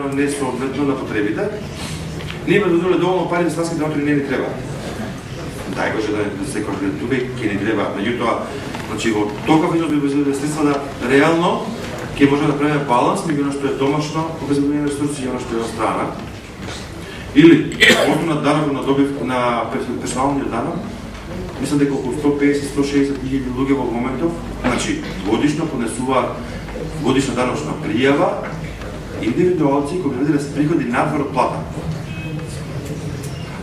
несоодветно на потребите. Ние бе додоле доволно пари за станските мотори не ни треба. Дај го да се каже тука ќе ни треба. Меѓутоа, значи во токав изnos би обезбедиле средства да реално ќе може да правиме баланс меѓу она што е домашно обезбедени ресурси и она што е од страна. Или основна данок на добив на персоналниот данок, мислам дека околу 150-160 хиљади луѓе во моментов, значи годишно поднесуваат годишна даночна пријава индивидуалци кои гледаат да се приходи надвор од плата.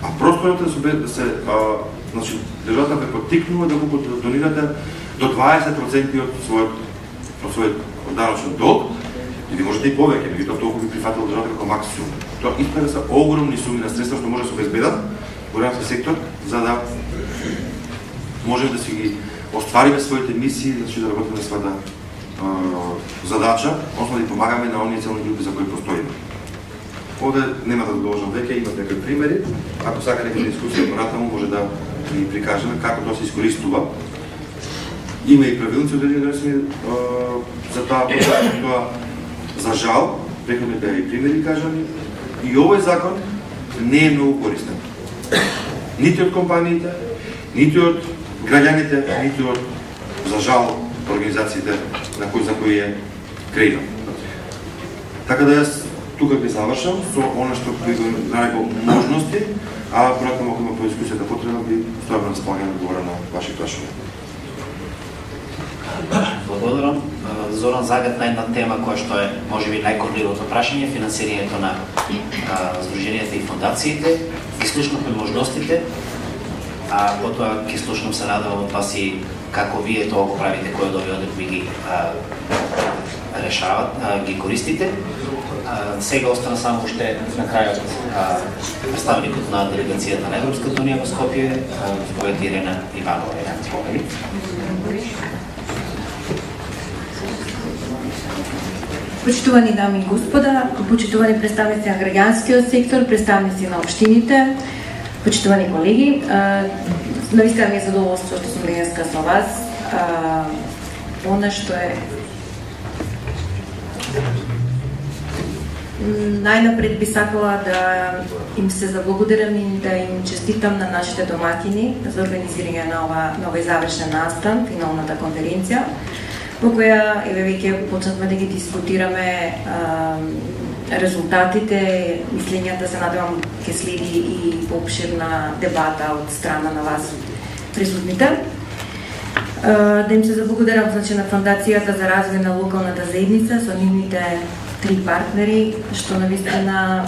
А просто да се значи државата ве поттикнува да го донирате до 20% од својот даночен долг, и ви можете и повеќе, меѓутоа толку би прифатила државата како максимум. Тоа испада се огромни суми на средства што може да се обезбедат во грамски сектор за да може да си ги оствариме своите мисии, значи да работиме својата задача, односно да помагаме на оние целни групи за кои постоиме. Овде нема да продолжам веќе, имат некои примери. Ако сака некоја дискусија понатаму може да ни прикажеме како тоа се искористува. Има и правилници одредени за тоа, за жал, преходните и примери кажани, и овој закон не е многу користен. Нити од компаниите, нити од граѓаните, нити од, за жал, организациите за кои е креиран. Така да јас тука би завршам со она што би го нарекол можности, а понатаму ако има по дискусијата потреба би стојам на располагање да говорам на ваши прашања. Благодарам. Зоран загатна една тема која што е можеби најкорливото прашање, финансирањето на здруженијата и фондациите. Ги слушнавме можностите, а потоа ќе слушнам се надевам од вас и како вие тоа го правите, кои од овие одредби ги решават, ги користите. Сега остана само уште на крајот представникот на делегацијата на Европската унија во Скопје, господин Ирена Иванова. Почитувани дами и господа, почитувани представници на граѓанскиот сектор, представници на општините, почитувани колеги, навистина ми е задоволство што сум денеска со вас. Она што е најнапред би сакала да им се заблагодарам и да им честитам на нашите домакини за организирање на овој завршен настан, финалната конференција, во која веќе почнавме да ги дискутираме резултатите, мислењата, се надевам ќе следи и пообширна дебата од страна на вас присутните. Да им се заблагодарам значи на Фондацијата за развој на локалната заедница со нивните 3 партнери, што навистина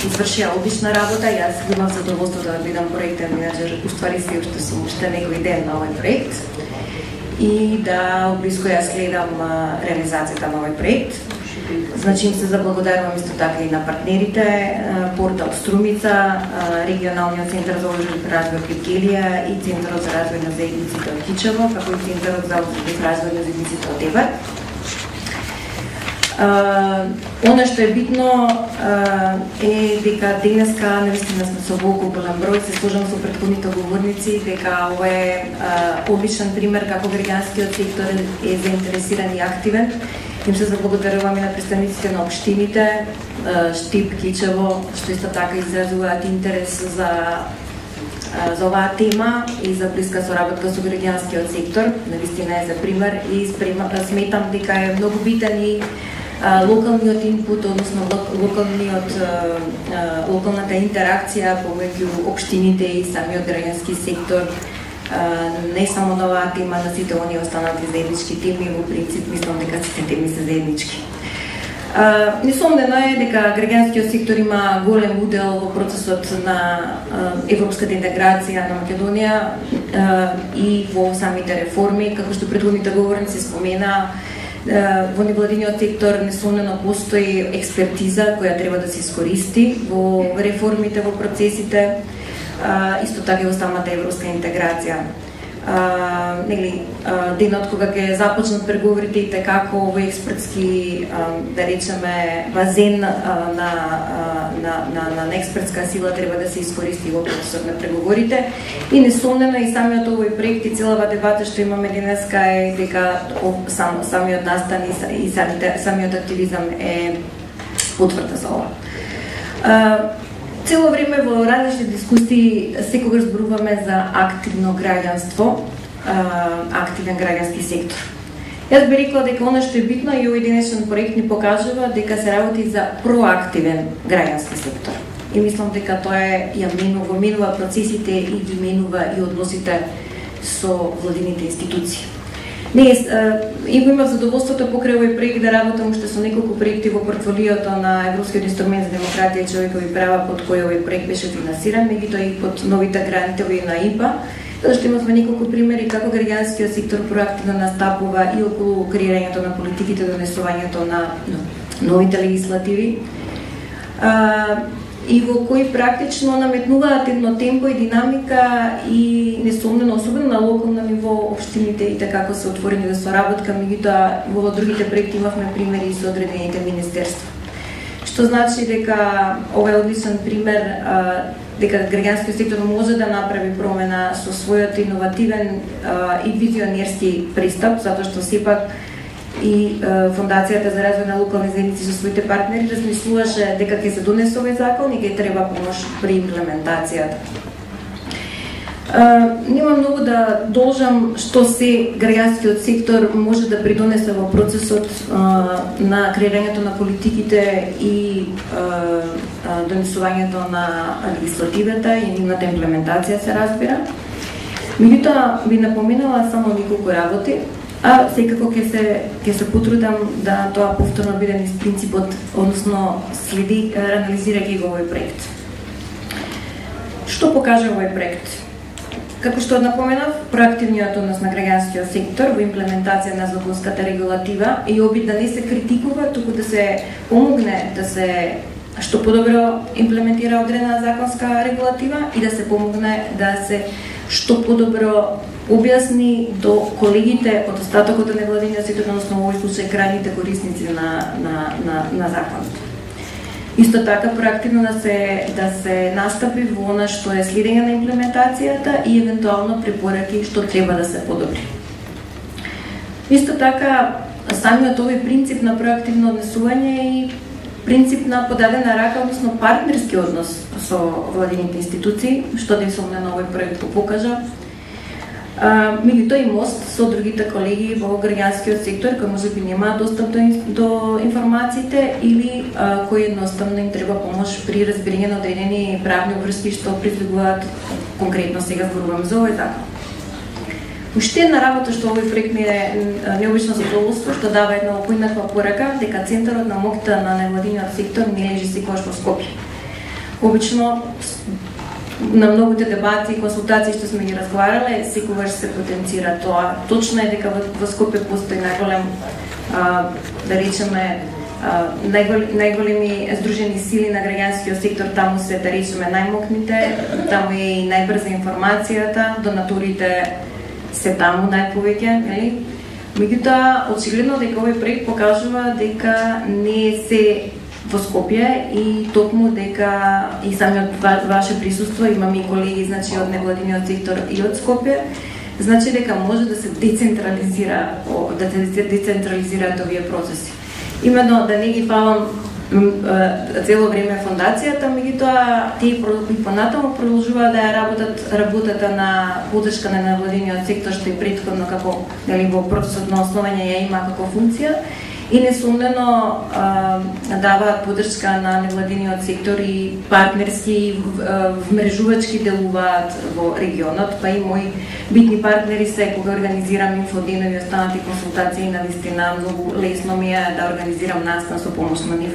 извршија одлична работа. Јас имам задоволство да бидам проектен менаџер, уствари се уште сум уште некој ден на овој проект и да близко ја следам реализацијата на овој проект. Значи им се заблагодарувам исто така и на партнерите, портал Струмица, регионалниот центар за развој Киргелија и Центарот за развој на заедниците од Кичево, како и Центарот за развој на заедниците од Девар. Она што е битно е дека денеска навистина сме со голем број, се служам со претходните говорници, дека ова е одличен пример како граѓанскиот сектор е заинтересиран и активен. Им се заблагодарувам и на представниците на општините, Штип, Кичево, што исто така изразуваат интерес за оваа тема и за блиска соработка со граѓанскиот сектор. Навистина е за пример и сметам дека е многу битен и локалниот инпут, односно локалната интеракција помеѓу општините и самиот граѓански сектор, не само на оваа тема, на сите оние останати заеднички теми, во принцип мислам дека сите теми се заеднички. Несомнено е дека граѓанскиот сектор има голем удел во процесот на европската интеграција на Македонија и во самите реформи, како што претходните говорници спомена. Во невладиниот сектор несомнено постои експертиза која треба да се искористи во реформите, во процесите, исто така и во самата европска интеграција. Денот кога ќе започнат преговорите и како овој експертски, да речеме, базен на експертска сила треба да се искористи во процесот на преговорите. И несомнено и самиот овој проект и целава дебата што имаме денеска е дека самиот настан и самиот активизам е потврда за ова. Цело време во различни дискусии секогаш зборуваме за активно граѓанство, активен граѓански сектор. Јас би рекла дека она што е битно и овој денешен проект ни покажува дека се работи за проактивен граѓански сектор. И мислам дека тоа ја менува процесите и ги менува и односите со владините институции. Имав задоволството покрај овој проект да работам уште со неколку проекти во портфолиото на Европскиот инструмент за демократија и човекови права, под кој овој проект беше финансиран, меѓутоа и под новите грантови на ИПА, зашто имавме неколку примери како граѓанскиот сектор проактивно настапува и околу креирањето на политиките, донесувањето на новите легислативи, и во кои практично наметнуваат едно темпо и динамика и несомнено, особено на локално ниво, општините и така како се отворени да соработка, меѓутоа во другите проекти имавме примери и со одредените министерства. Што значи дека ова е одличен пример дека граѓанскиот сектор може да направи промена со својот иновативен и визионерски пристап, затоа што сепак и Фондацијата за развој на локални заедници со своите партнери размислуваше дека ќе се донесе овој закон и ќе треба помош при имплементацијата. Нема многу да должам што се граѓанскиот сектор може да придонесе во процесот на креирањето на политиките и донесувањето на легислативата и нивната имплементација, се разбира. Меѓутоа би напоменала само неколку работи, а секако ќе се потрудам да тоа повторно биде низ принципот, односно следи, анализирајќи го овој проект. Што покажа овој проект? Како што напоменав, проактивниот однос на граѓанскиот сектор во имплементација на законската регулатива и обид да не се критикува, туку да се помогне да се што подобро имплементира одредена законска регулатива и да се помогне да се што подобро објасни до колегите од остатокот на невладиниот сектор, односно во овој случај крајните корисници на законот. Исто така проактивно да се настапи во она што е следење на имплементацијата и евентуално препораки што треба да се подобри. Исто така самиот овој принцип на проактивно однесување и принцип на подадена рака, односно партнерски однос со владините институции, што несомнено овој проект го покажа. Меѓутоа и мост со другите колеги во граѓанскиот сектор кои можеби немаат достап до информациите или кои едноставно им треба помош при разбирање на одредени правни обврски што предвидуваат, конкретно сега зборувам за овој закон. Уште една работа што овој проект ми е необично задоволство, што дава една поинаква порака дека центарот на моќта на невладиниот сектор не лежи секогаш во Скопје. Обично на многуте дебати и консултации што сме ги разговарале, секогаш се потенцира тоа. Точно е дека во Скопје постои најголем, да речеме, најголеми здружени сили на граѓанскиот сектор, таму се, да речеме, најмокните, таму е и најбрза информацијата, донаторите се таму најповеќе, нели? Меѓутоа, очигледно дека овој проект покажува дека не се во Скопје и токму дека и самиот ваше присуство, имаме и колеги, значи, од невладиниот сектор и од Скопје, значи дека може да се децентрализираат овие процеси. Именно да не ги фалам цело време фондацијата, меѓутоа тие и понатаму продолжуваат да ја работат работата на поддршка на невладиниот сектор, што и претходно како, нели, во процесот на основање ја има како функција и несумнено даваат поддршка на невладиниот сектор и партнерски, вмрежувачки делуваат во регионот, па и мои битни партнери се кога организирам инфоденови и останати консултации, на вистина многу лесно ми е да организирам настан со помош на нив.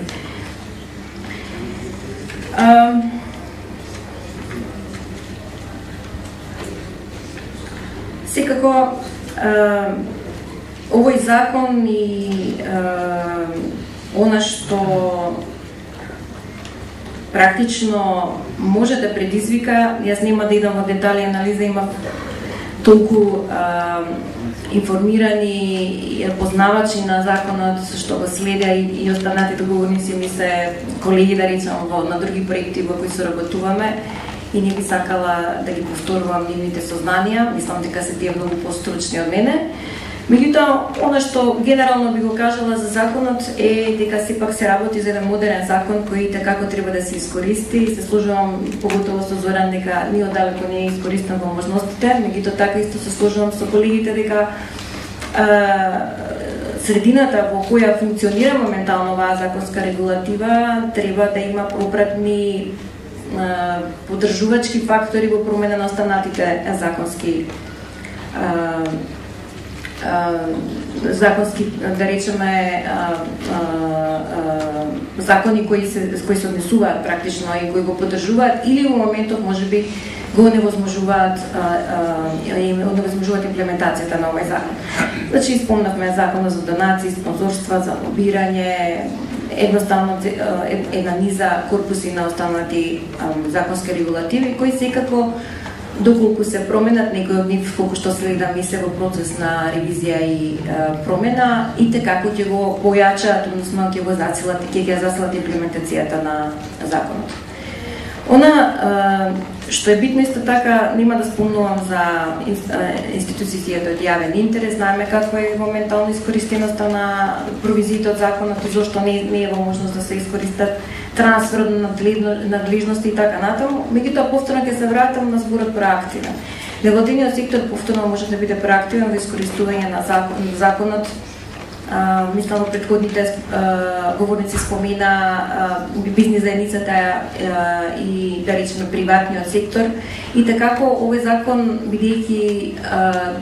Секако овој закон и она што практично може да предизвика, јас нема да идам во детали анализа, имам толку информирани и познавачи на законот што го следеа и останатите говорници ми се колеги, да речам, на други проекти во кои соработуваме и не би сакала да ги повторувам нивните сознанија, мислам дека се тие многу постручни од мене. Меѓутоа, она што генерално би го кажала за законот е дека сепак се работи за еден модерен закон кој како треба да се искористи и се служувам поготово со Зоран дека ни оддалеку не е искористен во можностите, меѓутоа така исто се служувам со колегите дека средината во која функционира моментално оваа законска регулатива треба да има пропратни поддржувачки фактори во промена на останатите законски да речеме закони кои се однесуваат практично и кои го поддржуваат или во моментов можеби го невозможуваат имплементацијата на овој закон. Значи спомнавме законот за донации, спонзорства, за лобирање, едноставно една низа корпуси на останати законски регулативи кои секако доколку се променат, некои од нив колку што следам и се во процес на ревизија и промена, и како ќе го појачаат, односно ќе го засилат, ќе засилат имплементацијата на законот. Она што е битно исто така, нема да спомнувам за институциите од јавен интерес, знаеме каква е моментално искористеноста на провизиите од законот и зошто не е во можност да се искористат трансфер на надлежности и така натаму. Меѓутоа повторно ќе се вратам на зборот проактивен. Невладиниот сектор повторно може да биде проактивен во искористување на законот. Мислам, во предходните говорници спомена бизнес заедницата и да речеме приватниот сектор, и такако овој закон бидејќи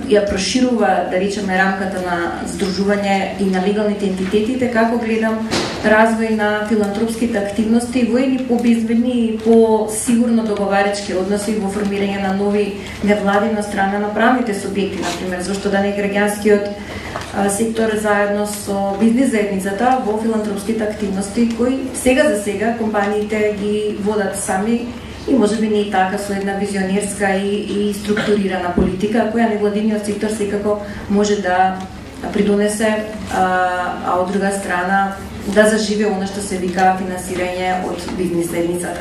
ја проширува да речеме рамката на здружување и на легалните entiteti, како гледам развој на филантропските активности во едни побезбедни и по-сигурно договарачки односи во формирање на нови невладини страна на правните субјекти, например, зашто да не граѓанскиот сектор заедно со бизнес заедницата во филантропските активности кои сега за сега компаниите ги водат сами и можеби не и така со една визионерска и структурирана политика која невладиниот сектор секако може да придонесе, а од друга страна да заживе она што се вика финансирање од бизнес заедницата.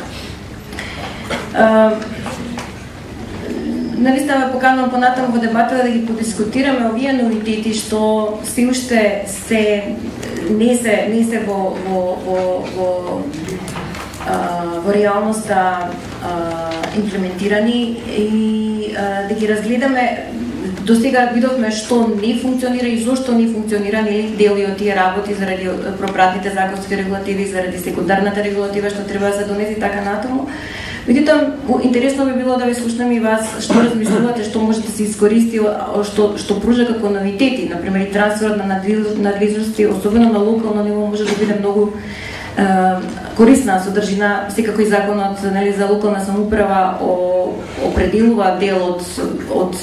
Навистина ме поканувам понатаму во дебата да ги подискутираме овие новитети што се уште не се во реалноста имплементирани и да ги разгледаме. До сега видовме што не функционира и зошто не функционира, нели дели од тие работи заради пропратните законски регулативи, заради секундарната регулатива што треба да се донесе и така натаму. Меѓутоа, интересно би било да ви слушнем и вас што размислувате, што може да се искористи, што пружа како новитети, например и трансферот на надлежности, особено на локално ниво, може да биде многу корисна содржина. Секако и законот за локална самоуправа определува дел од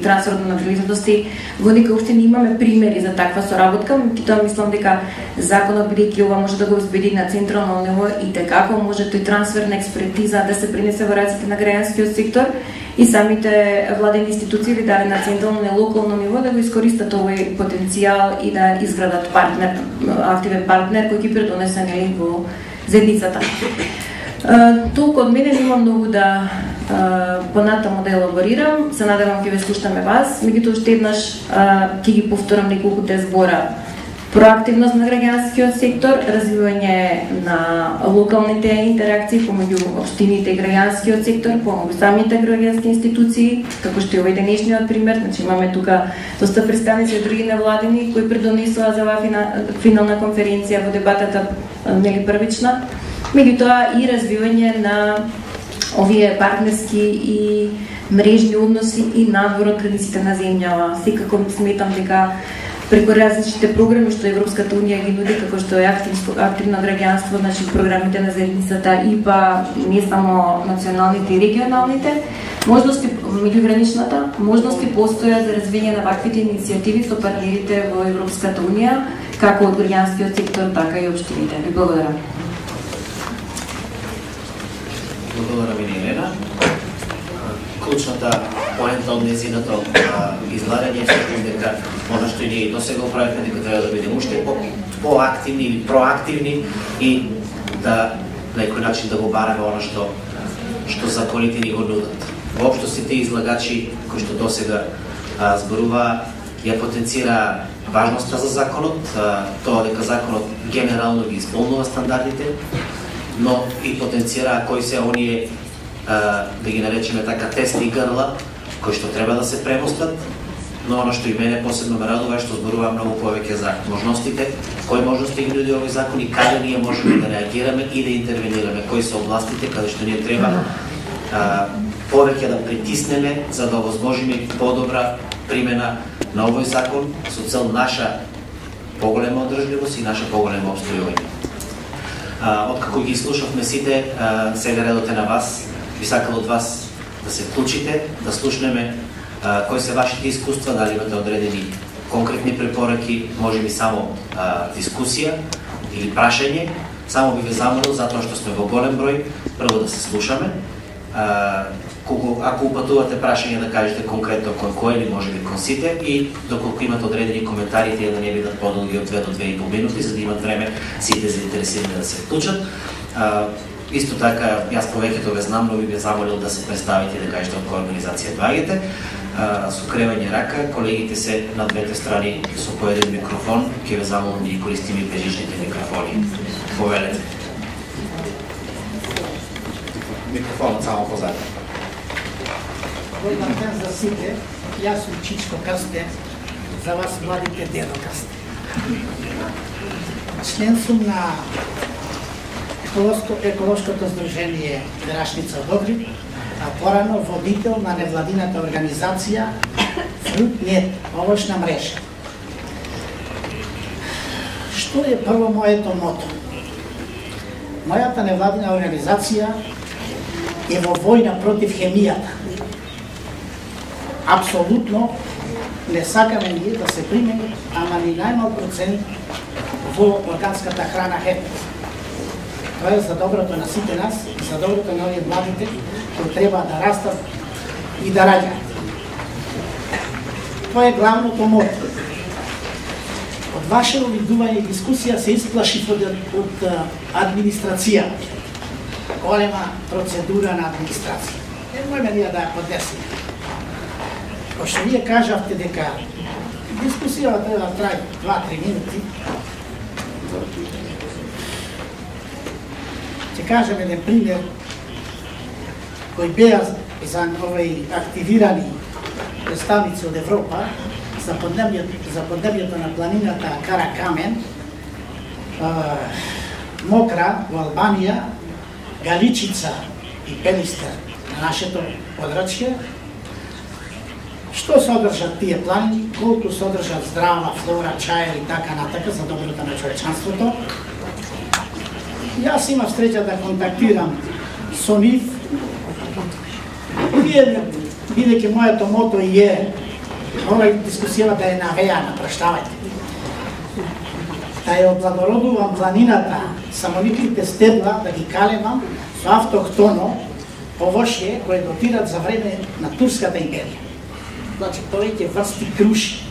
трансферот на надлежности. Во некои општини имаме примери за таква соработка, меѓутоа мислам дека законот, бидејќи ова може да го обезбеди на централно ниво и како може тој трансфер на експертиза да се пренесе во раците на граѓанскиот сектор и самите владени институции или дали на централно и локално ниво да го искористат овој потенцијал и да изградат партнер, активен партнер кој ќе придонесе во заедницата. Толку од мене, нема многу да понатаму да елаборирам. Се надевам ќе ве слушаме вас. Меѓутоа уште еднаш ќе ги повторам неколку те збора. Проактивност на граѓанскиот сектор, развивање на локалните интеракции помеѓу општините и граѓанскиот сектор, помеѓу самите граѓански институции, како што е овој денешниот пример. Значи имаме тука доста представници од други невладини кои придонесоа за оваа финална конференција во дебатата првична. Меѓутоа и развивање на овие партнерски и мрежни односи и надвор од границите на земјава. Секако сметам дека преку различните програми што Европската унија ги нуди, како што е активно граѓанство, значи програмите на заедницата ИПА, не само националните и регионалните, можности меѓуграничната, можности постојат за развивање на ваквите иницијативи со партнерите во Европската унија, како од граѓанскиот сектор, така и општините. Ви благодарам. Благодарам ви, Елена. Клучната поента од незиното излагање е дека она што и ние досега управивме, дека треба да бидеме уште поактивни или проактивни и да на некој начин да го бараме она што законите ни го нудат. Воопшто сите излагачи кои што досега зборуваа, ја потенцира важноста за законот, тоа дека законот генерално ги исполнува стандардите, но и потенцира кои се оние, да ги наречеме така, тесни грла, кои што треба да се премостат, но оно што и мене посебно ме радува е што зборува многу повеќе за можностите, кои можности ги нуди овој закон и каде ние можеме да реагираме и да интервенираме, кои се областите каде што ние треба повеќе да притиснеме за да овозможиме подобра примена на овој закон со цел наша поголема одржливост и наша поголема обстојување. Откако ги слушавме сите, сега редот е на вас, би сакал од вас да се вклучите, да слушнеме кои се вашите искуства, дали имате одредени конкретни препораки, може би само дискусија или прашање. Само би ве замолил, затоа што сме во голем број, прво да се слушаме. Ако упатувате прашање, да кажете конкретно кон кој или може би кон сите, и доколку имате одредени коментари, тие да не бидат подолги од 2 до 2,5 минути, за да имат време сите заинтересирани да се вклучат. Исто така, јас повеќето ве знам, но би ве замолил да се представите и да кажете од која организација доаѓате. Со кревање рака, колегите се на двете страни со по еден микрофон, ќе ве замолам да ги користиме и бежичните микрофони. Повелете. Микрофонот само позади. Добар ден за сите, јас сум Чичко Крсте, за вас младите Дедо Крсте. Член сум на еколошкото здружение Верашница Добри, а порано водител на невладината организација Fruit.net, овошна мрежа. Што е прво моето мото? Мојата невладина организација е во војна против хемијата. Апсолутно не сакаме ние да се примени, ама ни најмал процент во органската храна хемија. Тоа е за доброто на сите нас, за доброто на овие младите, кои треба да растат и да раѓаат. Тоа е главното мото. Од ваше обидување и дискусија се исплашив од администрација. Голема процедура на администрација. Можеме ние да ја поднесеме. Пошто вие кажавте дека дискусијата треба да трае 2-3 минути, ќе кажем еден пример кои беа за овој активирани представници од Европа за поднебјето на планината Каракамен, Мокра во Албанија, Галичица и Пелистер на нашето подрачје. Што содржат тие планини, колку содржат здрава флора, чаја и така натака за доброто на човечанството. Јас имав среќа да контактирам со нив. Вие, бидејќи моето мото е ова дискусија да е навејана, праштавајте. Да ја облагородувам планината, самониклите стебла, да ги калемам со автохтоно овошје кое дотират за време на Турската империја. Значи, повеќе врсти круши,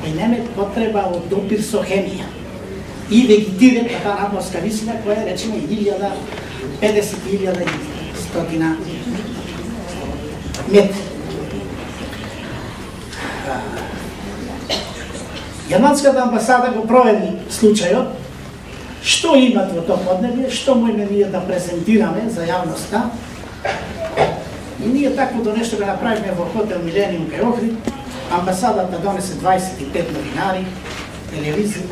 кои немаат потреба од допир со хемија. И вегетират на таа надморска висина, која е, речемо, 1050-1100 метри. Германската амбасада го проведи случајот, што имат во тоа поднебје, што можеме ние да презентираме за јавноста. И ние таквото нешто го направиме во хотел Милениум кај Охрид. Амбасадата донесе 25 новинари, телевизии.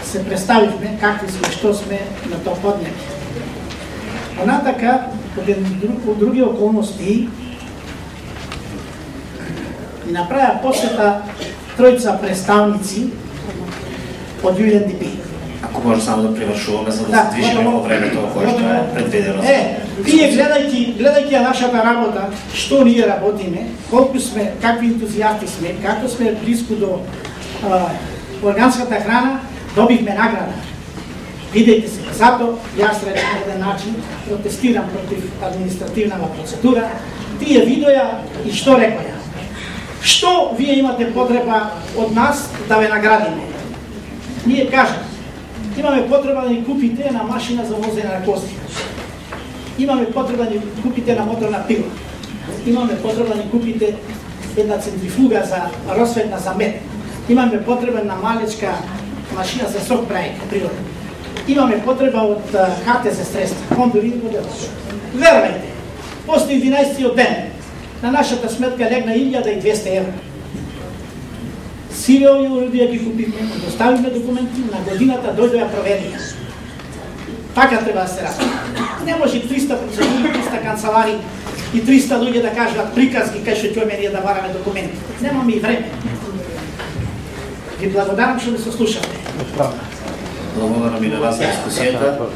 Се представивме какви сме, што сме на тоа поднебје. Понатака, од други околности, ни направија посета тројца представници од UNDP. Ако може само да привршуваме, за да се движиме во времето кое што е предвидено. Тие гледајќи нашата работа, што ние работиме, колку сме, какви ентузијасти сме, како сме близко до органската храна, добивме награда. Видете се, зато јас речем на еден начин протестирам против административната процедура. Тие видоја и што рекоја. Што вие имате потреба од нас да ве наградиме? Ние кажем, имаме потреба да ни купите една машина за возење на кости. Имаме потреба да ни купите на моторна пила. Имаме потреба да ни купите една центрифуга за росветна за мед. Имаме потреба на малечка машина за сок прајка, природно. Имаме потреба од харте за средства, кондори и модел. Вервајте, после 11 ден на нашата сметка легна 1200 евро. Сиве овие уродија ги купиме, доставиме документи, на годината дојдоја проверија. Така треба да се работи. Не може 300 процедури, 300 канцелари и 300 луѓе да кажат приказки кај што ќе ние да бараме документи. Немаме и време. Ви благодарам што ме слушате. Благодарам и на вас за дискусијата.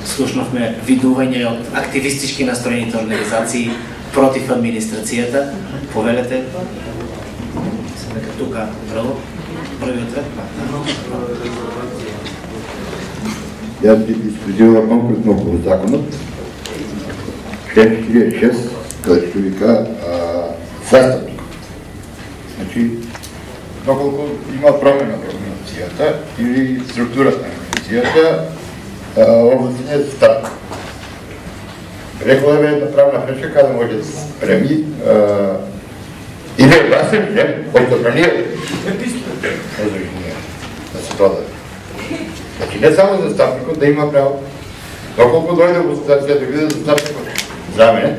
Слушнавме видување од активистички настроените организации против администрацијата. Повелете. Тука, право. Првиот ред. Јас би дискутирала конкретно по законот. Член 46, каде што вика застапник. Значи, доколку има промена во организацијата или структурата на организацијата, областен е застапник. Рекла е една правна грешка каде може да се спреми или е гласен член, којто бранија да се продаде. Значи не само застапникот да има право, доколку дојде во ситуација да биде застапникот заменен,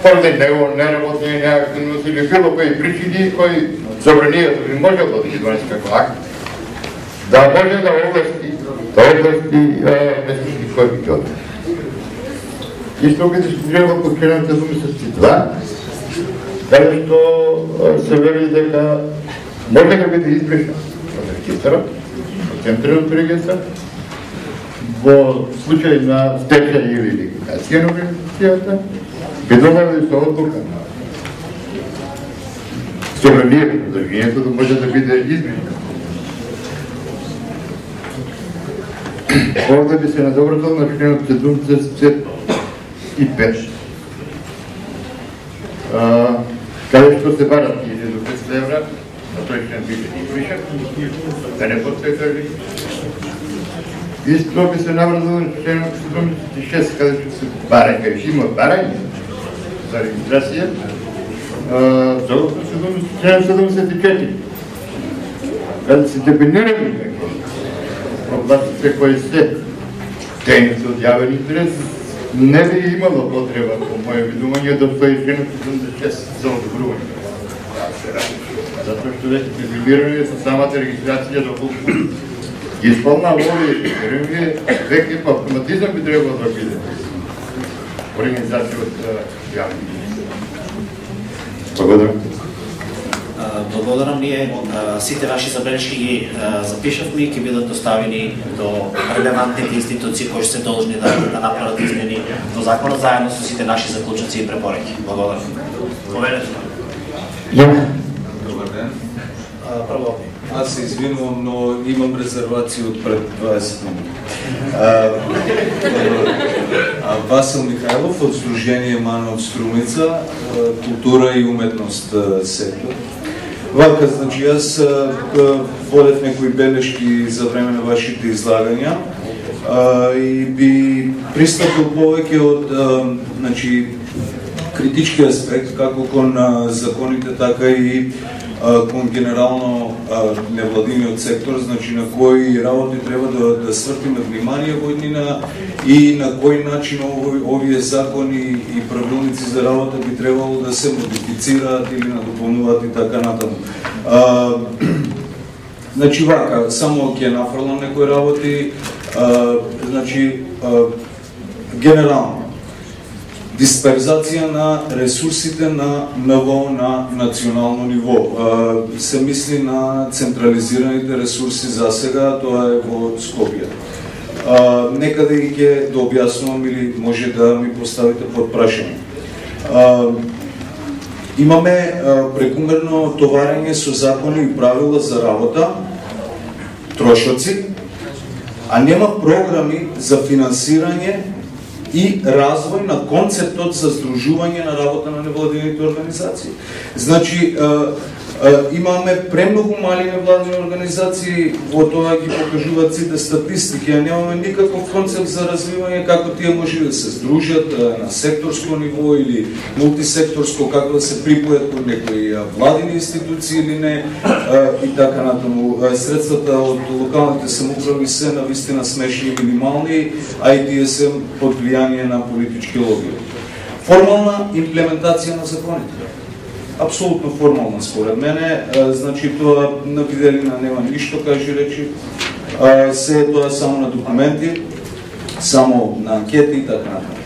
поради него неработни неактивност или било кои причини кои забранијата би можел да ги донесе како акт, да може да овласти местни кои би ќе. Исто би дискутирала по член 72, каде што се вели дека може да биде избришна од регистарот, од централниот регистар, во случај на стечај или ликвидација на организацијата, би добавили со одлука на собранието на држањето да може да биде избришна. Овде би се надобрзал на членот 75. Каде што се барат 1000 до 500 евра, на тој член биде избришен, да не подкрепили. Исто би се наврзало на членот 76, каде што се барање, каде што има барање за регистрација, член 74, каде се депенирани областите кои се дейности од јавен интерес, не би имало потреба, по моје видување, да стои членот 76 за одобрување. Затоа што веќе регулирани со самата регистрација доколку ги исполнува овие критерии, веќе по автоматизам би требало да биде организација од јавни интерес. Благодарам. Благодарам. Ние сите ваши забелешки ги запишавме и ќе бидат доставени до релевантните институции кои се должни да направат измени до законот заедно со сите наши заклучоци и препораки. Благодарам. Повелете. Добар ден. Прво. Аз се извинувам, но имам резервација од пред 20 минути. Васил Михайлов од Сдружение Манов Струмица, култура и уметност сектор. Вака, значи, јас водев некои белешки за време на вашите излагања и би пристапил повеќе од критички аспект, како кон законите, така и кон генерално невладиниот сектор, значи на кои работи треба да свртиме внимание во иднина и на кој начин овие закони и правилници за работа би требало да се модифицираат или надополнуваат и така натаму. Значи вака, само ќе нафрлам некои работи, значи генерално дисперзација на ресурсите на НВО на национално ниво. Се мисли на централизираните ресурси за сега, тоа е во Скопје. Некаде ги ќе да објаснувам или може да ми поставите под прашање. Имаме прекумерно товарење со закони и правила за работа, трошоци, а нема програми за финансирање и развој на концептот за здружување на работа на невладините организации. Значи, Имаме премногу мали невладени организации, во тоа ги покажуваат сите статистики, а немаме никаков концепт за развивање како тие може да се здружат на секторско ниво или мултисекторско, како да се припојат под некои владини институции или не, и така натаму. Средствата од локалните самоуправи се навистина смешни и минимални, а и тие се под влијание на политички лоби. Формална имплементација на законите. Апсолутно формална според мене, значи тоа на виделина нема ништо, кажи речи, се тоа само на документи, само на анкети и така натаму.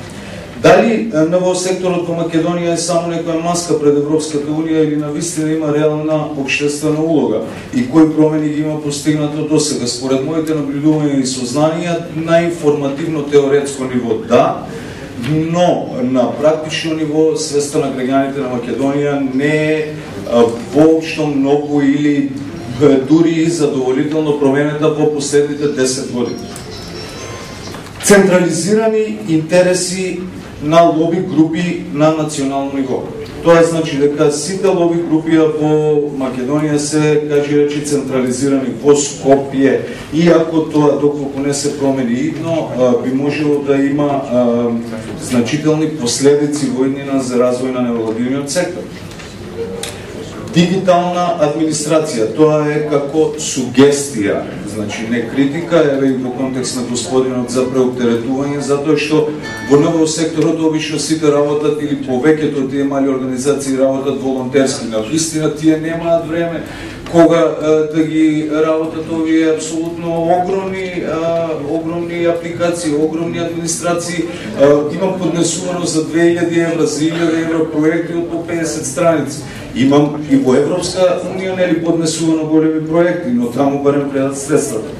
Дали НВО секторот во Македонија е само некоја маска пред Европската унија или навистина има реална општествена улога и кои промени ги има постигнато досега? Според моите наблюдувања и сознанија на информативно теоретско ниво да, но на практично ниво свеста на граѓаните на Македонија не е воопшто многу или дури задоволително променета во последните 10 години. Централизирани интереси на лоби групи на национално ниво. Тоа значи дека сите лоби групи во Македонија се, кажи речи, централизирани во Скопје, и ако тоа доколку не се промени идно, би можело да има значителни последици во иднина за развој на невладиниот сектор. Дигитална администрација, тоа е како сугестија, значи не критика, еве и во контекст на господинот за преоптеретување, затоа што во НВО секторот обично сите работат или повеќето тие мали организации работат волонтерски. На вистина тие немаат време кога да ги работат овие апсолутно огромни апликации, огромни администрации. Имам поднесувано за 2000 евра, за 1000 евра проекти од по 50 страници. Имам и во Европска унија нели поднесувано големи проекти, но таму барем гледат средствата.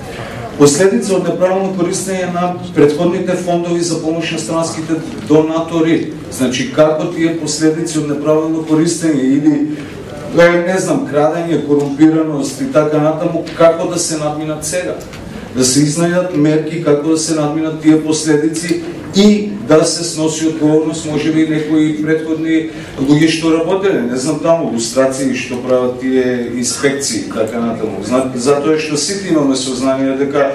Последица од неправилно користење на претходните фондови за помош на странските донатори. Значи како тие последици од неправилно користење или не знам, крадење, корумпираност и така натаму, како да се надминат сега? Да се изнајдат мерки како да се надминат тие последици и да се сноси одговорност, може би некои предходни луѓе што работеле, не знам таму, лустрации што прават тие инспекции, така натаму. Затоа што сите имаме сознание дека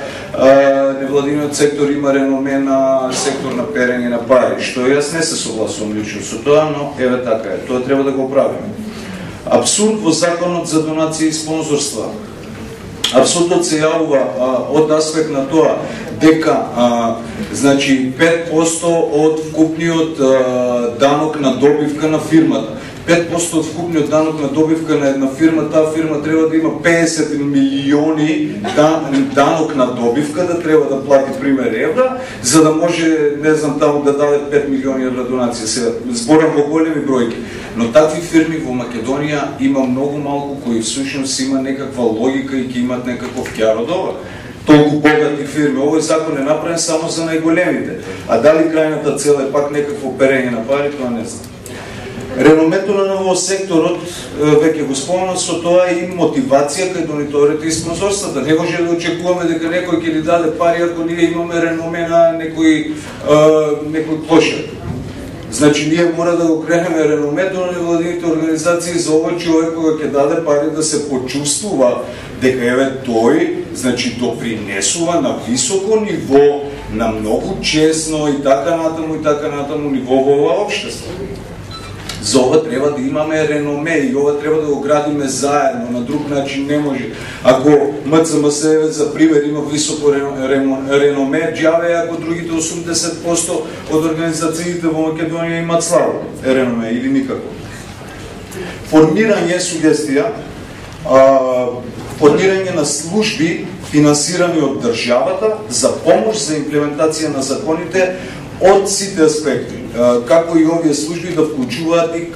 невладиниот сектор има реноме на сектор на перење на пари, што јас не се согласувам лично со тоа, но еве така е, тоа треба да го правиме. Абсурд во законот за донации и спонзорства. Абсурдот се јавува од аспект на тоа дека значи 5% од вкупниот данок на добивка на фирмата. 5% од вкупниот данок на добивка на една фирма, таа фирма треба да има 50 милиони данок на добивка, да треба да плати пример евра, за да може, не знам, таму да даде 5 милиони евра донација. Сега зборам во големи бројки, но такви фирми во Македонија има многу малку кои всушност има некаква логика и ќе имат некаков ќар од ова. Толку богати фирми. Овој закон е направен само за најголемите. А дали крајната цел е пак некакво перење на пари, тоа не знам. Реномето на НВО секторот, веќе го спомнав, со тоа и мотивација кај донаторите и спонзорствата. Не може да очекуваме дека некој ќе ни даде пари ако ние имаме реноме на некој плошад. Значи, ние мора да го кренеме реномето на невладините организации за овој човек кога ќе даде пари да се почувствува дека еве тој, значи, допринесува на високо ниво, на многу честно и така натаму ниво во ова општество. За ова треба да имаме реноме и ова треба да го градиме заедно, на друг начин не може. Ако МЦМС за пример има високо реноме, џаве ако другите 80% од организациите во Македонија имат слабо реноме или никако. Формирање сугестија, формирање на служби финансирани од државата за помош за имплементација на законите од сите аспекти, како и овие служби да вклучуваат и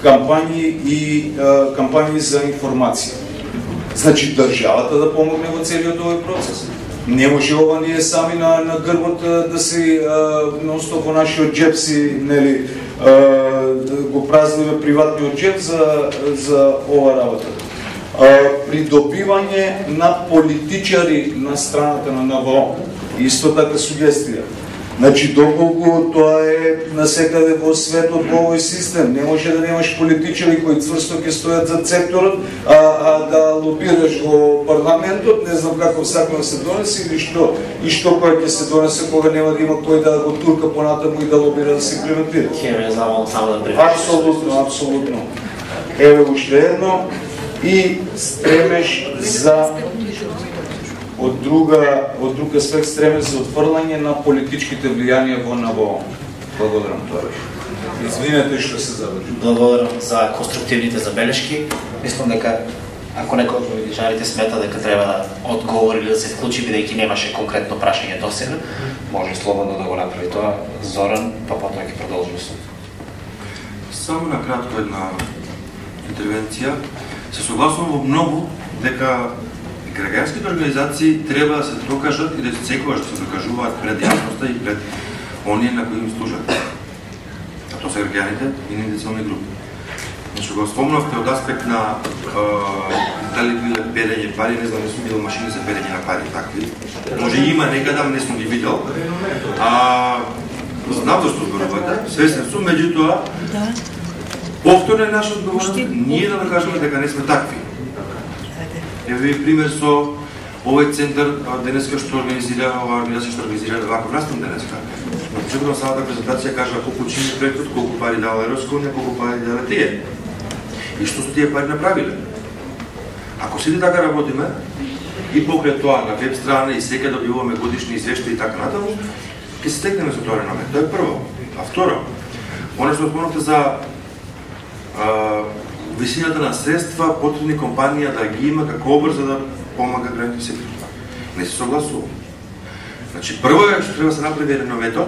кампањи за информација. Значи државата да помогне во целиот овој процес. Не може ова ние сами на грбот да си ностоп во нашиот джеб си, нели, го празниме приватниот джеб за ова работа. Придобивање на политичари на страната на НВО. Исто така сугестија. Значи, доколку тоа е насекаде во светот во овој систем, не може да немаш политичари кои цврсто ќе стојат за секторот, а да лобираш во парламентот, не знам како сакам да се донесе или што, и што кој ќе се донесе кога нема да има кој да го турка понатаму и да лобира да се имплементира. Апсолутно, апсолутно. Еве уште едно и стремеш за од друг аспект стремеш за отфрлање на политичките влијанија во НВО. Благодарам тоа. Извинете што се задржи. Благодарам за конструктивните забелешки. Мислам дека ако некој од политичарите смета дека треба да одговори или да се вклучи, бидејќи немаше конкретно прашање досега, може слободно да го направи тоа. Зоран, па потоа ќе продолжиме со. Само на кратко една интервенција. Се согласувам во многу дека граѓанските организации треба да се докажат и да се секогаш да се докажуваат пред јавноста и пред оние на кои им служат. А тоа се граѓаните и индивидуални групи. Значи го спомнавте од аспект на дали биле перење пари, не знам, не сум видел машини за перење на пари такви. Може има некада, не сум ги видел. Знам зашто зборувате, свесен сум, меѓутоа повторно е наша одговорност ние да докажеме дека не сме такви. Еве ви пример со овој центар денеска што организира, оваа организација што организира ваков настан денеска. На почетокот на самата презентација кажа колку чини проектот, колку пари дала Европска унија, колку пари дала тие. И што со тие пари направиле? Ако сите така работиме и покрај тоа на веб страна и сега добиваме годишни извештаи и така натаму, ќе се стекнеме со тоа реноме. Тоа е прво. А второ, оно што спомнавте за висината на средства потребни компанија да ги има како образ за да помага граѓаните сектор. Не се согласувам. Значи прво е што треба да се направи реновето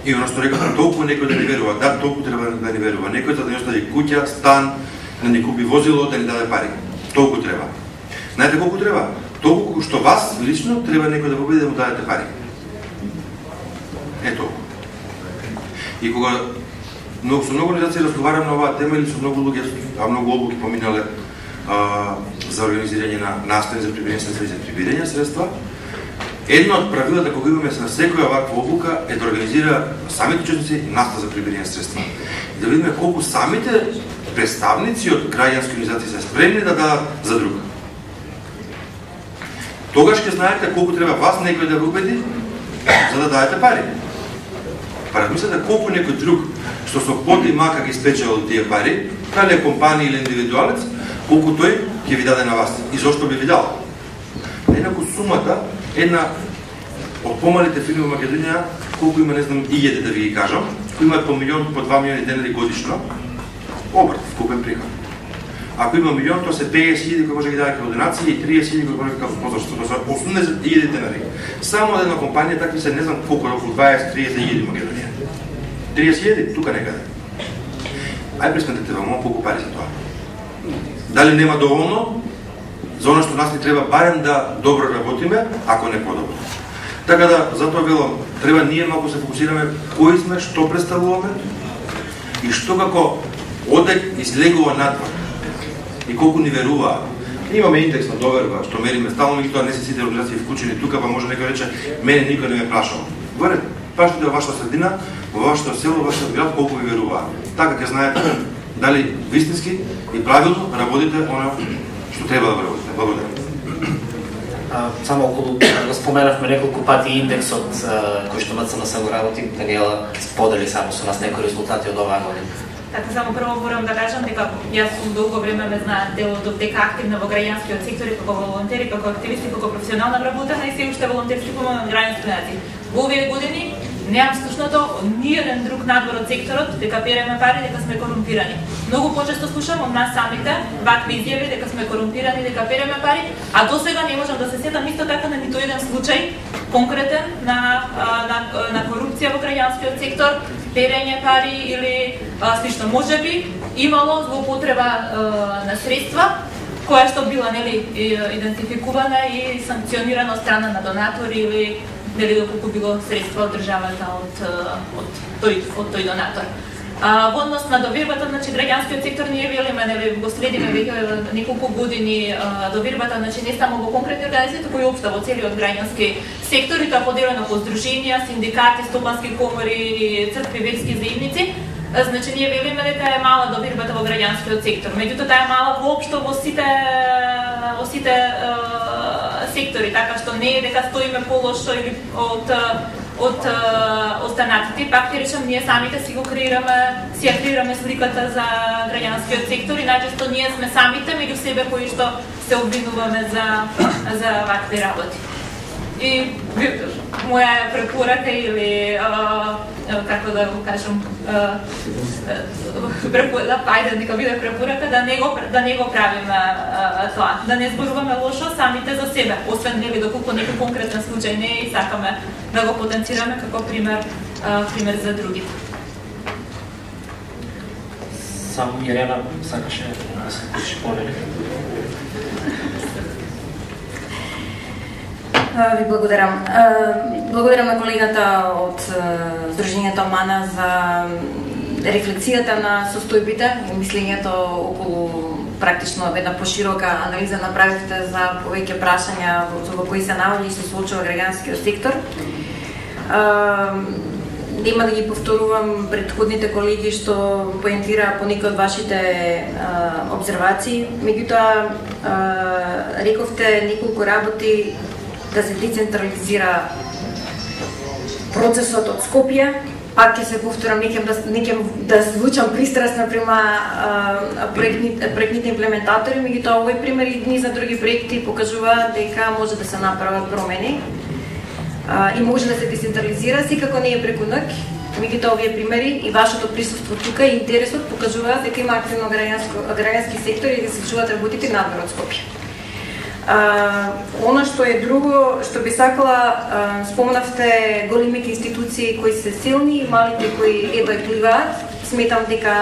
и оно што реков толку некој да ни верува, да толку треба да ни верува, некој за да ни остави куќа, стан, да ни купи возило, да ни даде пари. Толку треба. Знаете колку треба? Толку што вас лично треба некој да го биде да му дадете пари. Ето. И кога со многу организации разговарам на оваа тема или со многу луѓе, многу облуки поминале за организирање на настани за прибирање средства и за прибирање средства, едно од правилата кога имаме на секоја ваква облука е да организира самите учесници настан за прибирање средства. И да видиме колку самите представници од граѓански организации се спремни да дадат за друг. Тогаш ќе знаете колку треба вас некој да го убеди за да дадете пари. Па размислете колку некој друг што со пот и мака ги спечелил тие пари, дали е компанија или индивидуалец, колку тој ќе ви даде на вас и зошто би ви дал. Еднако сумата, една од помалите фирми во Македонија, колку има, не знам, иједе да ви ги кажам, кои имаат по милион, по 2 милиони денари годишно, обрт, вкупен приход. Ако има милион, тоа се 50.000 кои може да ги даде како донации и 30.000 кои може како позорство, тоа се 80.000 денари. Само една компанија такви се не знам колку, околу 20-30.000 во Македонија. 30.000 тука некаде. Ај прескантете во колку пари за тоа. Дали нема доволно? За оно што нас ни треба барем да добро работиме, ако не подобро. Така да, затоа велам, треба ние малку се фокусираме кои сме, што представуваме и што како одек излегува надвор. И колку ни веруваат. Имаме индекс на доверба, што мериме стално, и тоа не се сите организации вклучени тука, па може некој рече, мене никој не ме прашал. Говорете, прашате во вашата средина, во вашето село, во вашиот град, колку ви веруваат. Така ќе знаете дали вистински и правилно работите оно што треба да работите. Благодарам. Само околу го споменавме неколку пати индексот кој што МЦНС го работи, Даниела сподели само со нас некои резултати од оваа година. Така, само прво морам да кажам дека јас сум долго време ме знаат делот од дека активна во граѓанскиот сектор, како волонтери, како активисти, како професионална работена и се уште волонтерски помагам на граѓански организации. Во овие години немам слушното од ниеден друг надвор од секторот дека переме пари, дека сме корумпирани. Многу почесто слушам од нас самите вакви изјави дека сме корумпирани, дека переме пари, а досега не можам да се сетам исто така на ниту еден случај конкретен на корупција во граѓанскиот сектор, перење пари или слично. Можеби имало злоупотреба на средства која што била нели идентификувана и санкционирана од страна на донатори или нели доколку било средства од државата од тој донатор. Во однос на довербата, значи граѓанскиот сектор ние велиме, нели го следиме веќе неколку години довербата, значи не само во конкретни организации, туку и општо во целиот граѓански сектор, и тоа поделено по здруженија, синдикати, стопански комори, цркви, верски заедници. Значи ние велиме дека е мала довербата во граѓанскиот сектор. Меѓутоа таа е мала воопшто во сите сектори, така што не е дека стоиме полошо или од останатите. Пак ти речам, ние самите си ја креираме сликата за граѓанскиот сектор и најчесто ние сме самите меѓу себе кои што се обвинуваме за вакви работи. И моја препорака или како да го кажам, ајде нека биде препорака да не го правиме тоа, да не зборуваме лошо самите за себе, освен нели доколку некој конкретен случај не е и сакаме да го потенцираме како пример за другите. Само Ирена сакаше да се включи повеќе. Ви благодарам. Благодарам на колегата од Сдруженијето МАНА за рефлексијата на состојбите и мислењето околу практично една поширока анализа направивте за повеќе прашања во кои се наоѓа и се случува граѓанскиот сектор. Нема да ги повторувам претходните колеги што поентира по некои од вашите обзервации. Меѓутоа, рековте неколку работи да се децентрализира процесот од Скопје. Пак ќе се повторам, не ќе да звучам пристрасна према проектните имплементатори, меѓутоа овој пример и дни за други проекти покажуваат дека може да се направат промени и може да се децентрализира, секако не е преку ноќ. Меѓутоа овие примери и вашето присуство тука и интересот покажуваат дека има активно граѓански сектор и да се чуваат работите надвор од Скопје. Оно што е друго, што би сакала, спомнавте големите институции кои се силни и малите кои едва пливаат. Сметам дека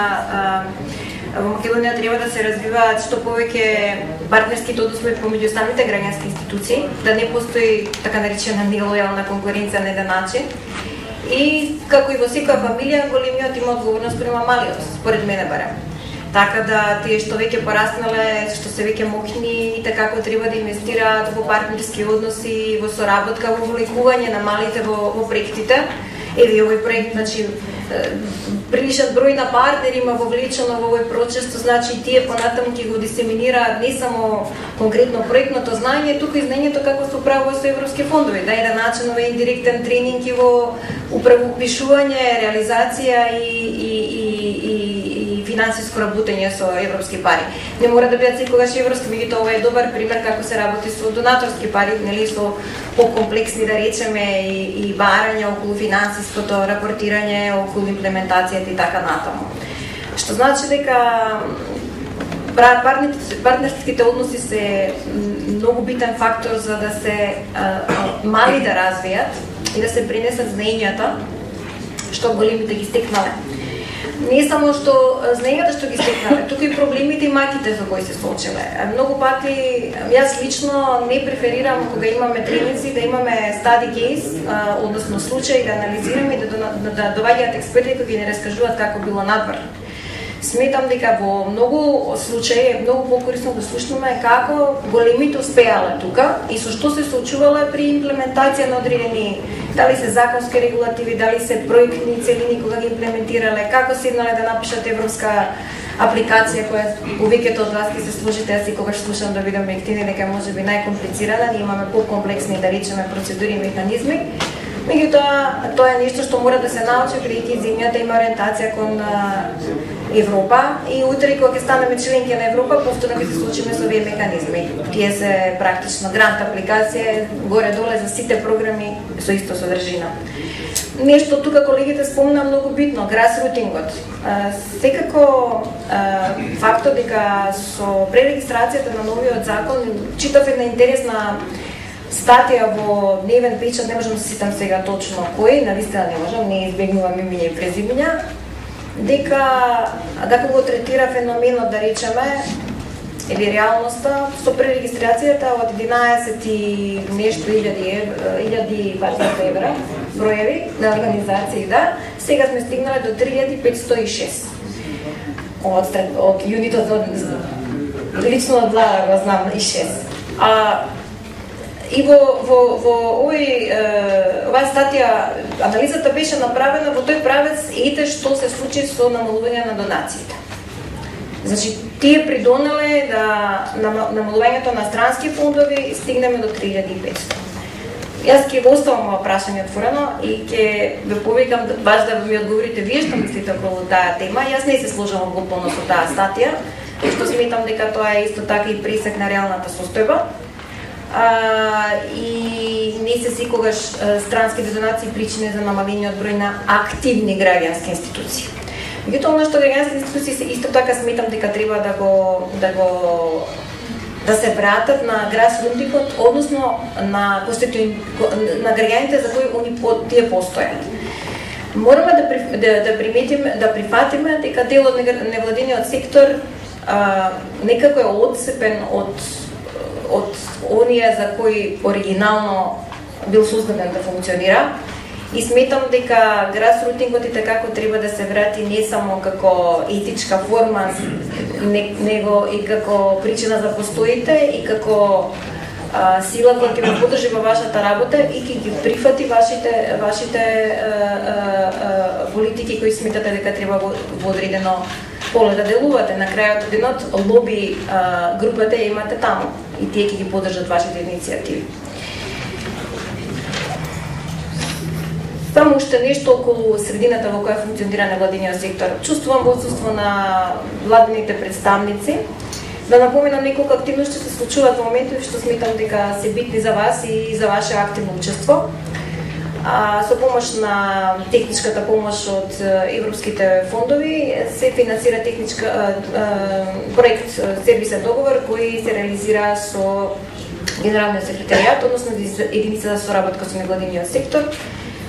во Македонија треба да се развиваат што повеќе партнерските односи помеѓу самите граѓански институции, да не постои така наречена нелојална конкуренција на еден начин. И како и во секоја фамилија, големиот има одговорност према малиот, според мене барем. Така да тие што веќе пораснале, што се веќе мокни, така како треба да инвестираат во партнерски односи, во соработка, во вовлекување на малите во проектите. Еви овој проект, значи, приличен број на партнери има вовлечено во овој процес, тоа значи тие понатаму ќе го дисеминираат не само конкретно проектното знаење, туку и знаењето како се управува со европски фондови, да еден начин овој индиректен тренинг и во управопишување, реализација и финансиско работење со европски пари. Не мора да бидат секогаш европски, меѓутоа ова е добар пример како се работи со донаторски пари, нели со покомплексни, да речеме, и барања околу финансиското рапортирање, околу имплементацијата и така натаму. Што значи дека партнерските односи се многу битен фактор за да се мали да развијат и да се пренесат знаењата што големите ги стекнале. Не само што знаењата што ги стекнале, туку и проблемите и маките за кои се соочиле. Многу пати, јас лично не преферирам кога имаме тренинзи да имаме study case, односно случаи да анализираме и да доваѓаат експерти кои ги не раскажуваат како било надвор. Сметам дека во многу случаи е многу покорисно да слушнеме како големите успеале тука и со што се соочувале при имплементација на одредени, дали се законски регулативи, дали се проектни целини кога ги имплементирале, како седнале да напишат европска апликација која повеќето од вас ќе се сложите, јас секогаш слушам да видам ектини дека можеби најкомплицирана, ние имаме покомплексни, да речеме, процедури и механизми. Меѓутоа, тоа е нешто што мора да се научи преки земјата има ориентација кон Европа и утре кога ќе станеме членки на Европа, повторно ќе се случиме со овие механизми. Тие се практично грант апликација горе-доле за сите програми со исто содржина. Нешто тука колегите спомна многу битно, грасрутингот. Секако фактот дека со пререгистрацијата на новиот закон читав една интересна статија во дневен печат, не можам да се сетам сега точно кој, навистина не можам, не избегнувам имиња и презимиња, дека го третира феноменот, да речеме, или реалноста со пререгистрацијата од 11 и нешто илјади евра броеви на организации, да, сега сме стигнале до 3506 од юнитот лично од влада го знам и 6. И во оваа статија анализата беше направена во тој правец што се случи со намалување на донациите. Значи, тие придонеле да намалувањето на странски фондови стигнеме до 3500. Јас ќе го оставам ова прашање отворено и ќе ве повикам баш да ми одговорите вие што мислите околу таа тема. Јас не се сложам голпоно со таа статија, што сметам дека тоа е исто така и пресек на реалната состојба. И не се секогаш странските донации причини за намалениот број на активни граѓански институции. Меѓутоа, она што граѓански институции се исто така сметам дека треба да се вратат на грасрутникот, односно на граѓаните за кои тие постојат. Мораме да приметиме, да прифатиме дека дел од невладиниот сектор некако е одцепен од оние за кои оригинално бил создаден да функционира. И сметам дека грасрутингот и како треба да се врати не само како етичка форма, него и како причина за постоите и како сила која ќе ве поддржи во вашата работа и ќе ги прифати вашите политики кои сметате дека треба во одредено поле да делувате. На крајот од денот лоби групата ја имате таму и тие ќе ги поддржат вашите иницијативи. Само уште нешто околу средината во која функционира невладиниот сектор. Чувствувам во отсуство на владините представници да напоменам неколку активности што се случуваат во моментот што сметам дека се битни за вас и за ваше активно учество. Со помош на техничката помош од европските фондови се финансира проект сервисен договор кој се реализира со Генералниот секретаријат, односно единица за соработка со невладиниот сектор.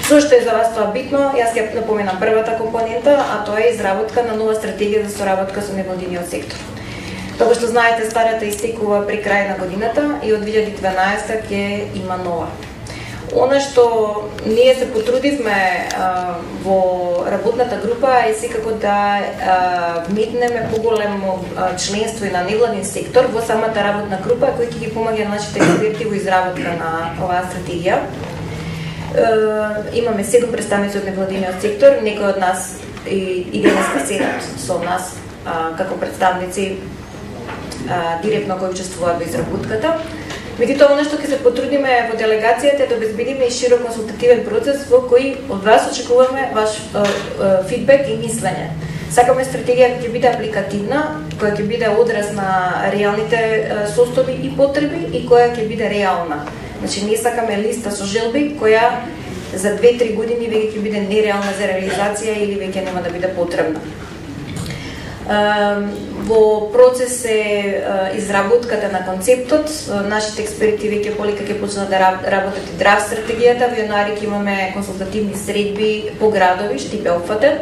Зошто е за вас тоа битно? Јас ќе напоменам првата компонента, а тоа е изработка на нова стратегија за соработка со невладиниот сектор. Тоа што знаете, старата истекува при крај на годината и од 2012 ќе има нова. Она што ние се потрудивме во работната група е секако да вметнеме поголемо членство и на невладин сектор во самата работна група, кој ќе ги помага на нашите експерти во изработка на оваа стратегија. Имаме 7 представници од невладиниот сектор, некои од нас и денеска седат со нас како представници директно кои учествуваат во изработката. Меѓутоа, она што ќе се потрудиме во делегацијата е да обезбедиме и широк консултативен процес во кој од вас очекуваме ваш фидбек и мислење. Сакаме стратегија која ќе биде апликативна, која ќе биде одраз на реалните состојби и потреби и која ќе биде реална. Значи, не сакаме листа со желби која за 2-3 години веќе ќе биде нереална за реализација или веќе нема да биде потребна. Во процес е изработката на концептот. Нашите експерти веќе полека ќе почнат да работат и драв стратегијата. Во јануари ќе имаме консултативни средби по градови, што бе опфатен.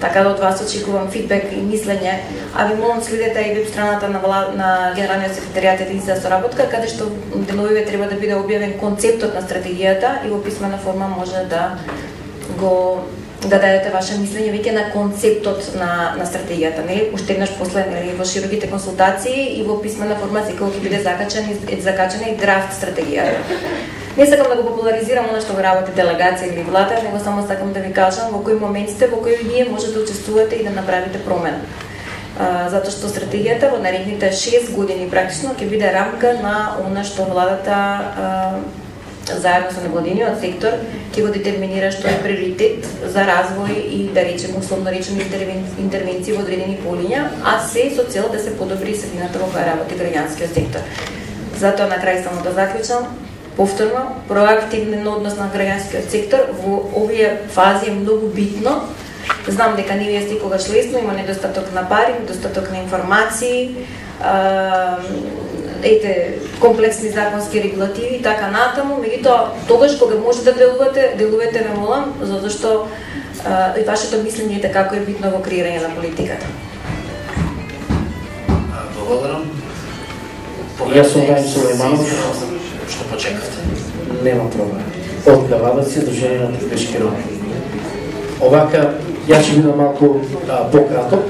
Така да од вас очекувам фидбек и мислење, а ви молам следете и веб страната на Генералниот секретаријат единица за соработка, каде што деновиве треба да биде објавен концептот на стратегијата и во писмена форма може да дадете ваше мислење веќе на концептот на стратегијата, нели? Уште еднаш после, нели, во широките консултации и во писмена форма секој ќе биде закачена и драфт стратегијата. Не сакам да го популаризирам она што го работи делегација или влада, него само сакам да ви кажам во кои моментите во кои вие можете да учествувате и да направите промена. Затоа што стратегијата во наредните 6 години практично ќе биде рамка на она што владата заедно со невладиниот сектор ќе го детерминира што е приоритет за развој и да речеме условно речено интервенции во одредени полиња, а се со цел да се подобри средината во која работи граѓанскиот сектор. Затоа на крај само да заклучам, повторно, проактивен однос на граѓанскиот сектор во овие фази е многу битно. Знам дека не ви е секогаш лесно, има недостаток на пари, недостаток на информации, комплексни законски регулативи и така натаму, меѓутоа тогаш кога може да делувате ве молам, затоа што и вашето мислење е како е битно во креирање на политиката. Благодарам. Јас сум Рајн Сулейманов. Што почекавте? Нема проблем. Од Кавадаци, Дружение на трпешки роми. Овака, јас ќе бидам малку пократок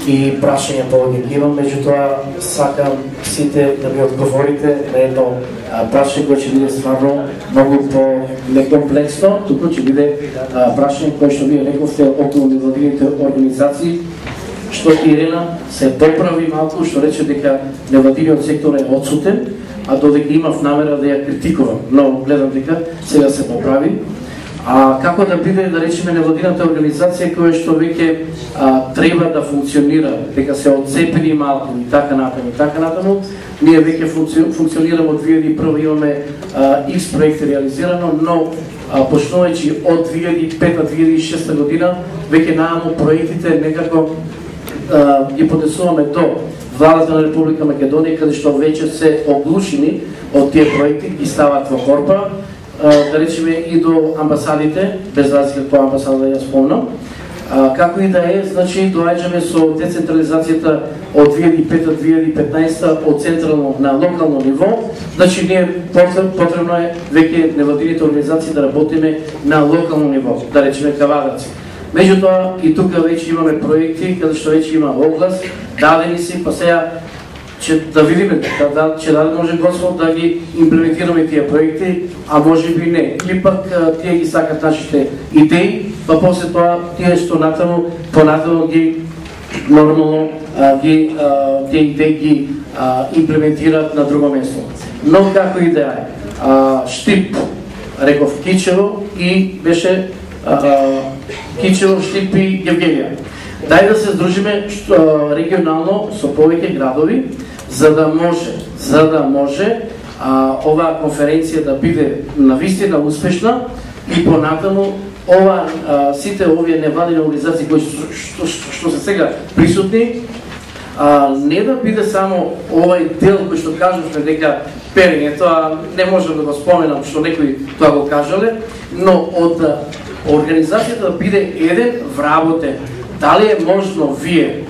и прашања повеќе имам, меѓутоа сакам сите да ми одговорите на едно прашање кое ќе биде стварно многу по-некомплексно, туку ќе биде прашање кое што вие рековте околу невладините организации, што Ирена се поправи малку, што рече дека невладиниот сектор е отсутен, а додека имав намера да ја критикувам, но гледам дека сега се поправи. Како да биде, да речеме, невладината организација која што веќе треба да функционира, дека се отцепени малку и така натаму, ние веќе функционираме од 2001 имаме X проекти реализирано, но почнувајќи од 2005-2006 година веќе најамо проектите некако ги подесуваме до владата на Република Македонија, каде што веќе се оглушени од тие проекти и ставаат во корпа, да речеме и до амбасадите, без разлика која амбасада да ја спомнам. Како и да е, значи доаѓаме со децентрализацијата од 2005-2015 од централно на локално ниво, значи ние потребно е веќе невладините организации да работиме на локално ниво, да речеме Кавадаци. Меѓутоа и тука веќе имаме проекти каде што веќе има оглас, дадени си, па сега ќе да видиме, ќе да може Господ да ги имплементираме тие проекти, а може би не. Или пак тие ги сакат нашите идеи, па после тоа тие што понатаму ги нормално тие идеи ги имплементират на друго место. Но како и да е, Штип, реков Кичево и беше Кичево, Штип и Евгенија. Дај да се здружиме регионално со повеќе градови, за да може оваа конференција да биде навистина успешна и понатаму сите овие невладини организации кои што се сега присутни, не да биде само овај дел кој што кажавме дека перење, тоа не можам да го споменам што некои тоа го кажале, но од организацијата да биде еден вработен. Дали е можно вие,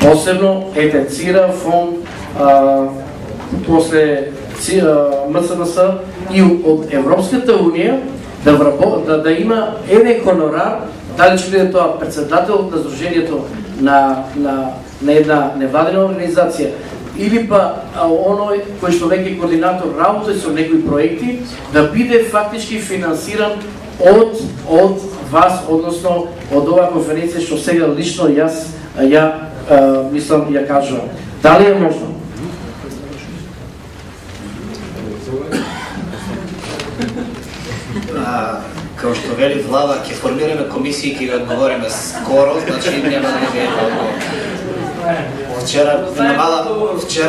посебно ЕТЕЦИРА, ФОН, после МЦНС и од Европската Унија да има еден хонорар, дали ќе биде тоа председател на Сдруженијето на една невладина организација, или па оној кој што веќе координатор работи со некои проекти, да биде фактички финансиран од вас, односно од оваа конференција што сега лично јас мислам ја кажувам. Дали е можно? Како што вели влада, ќе формираме комисии и ќе ги одговориме скоро, значи нема да биде одговор. Вчера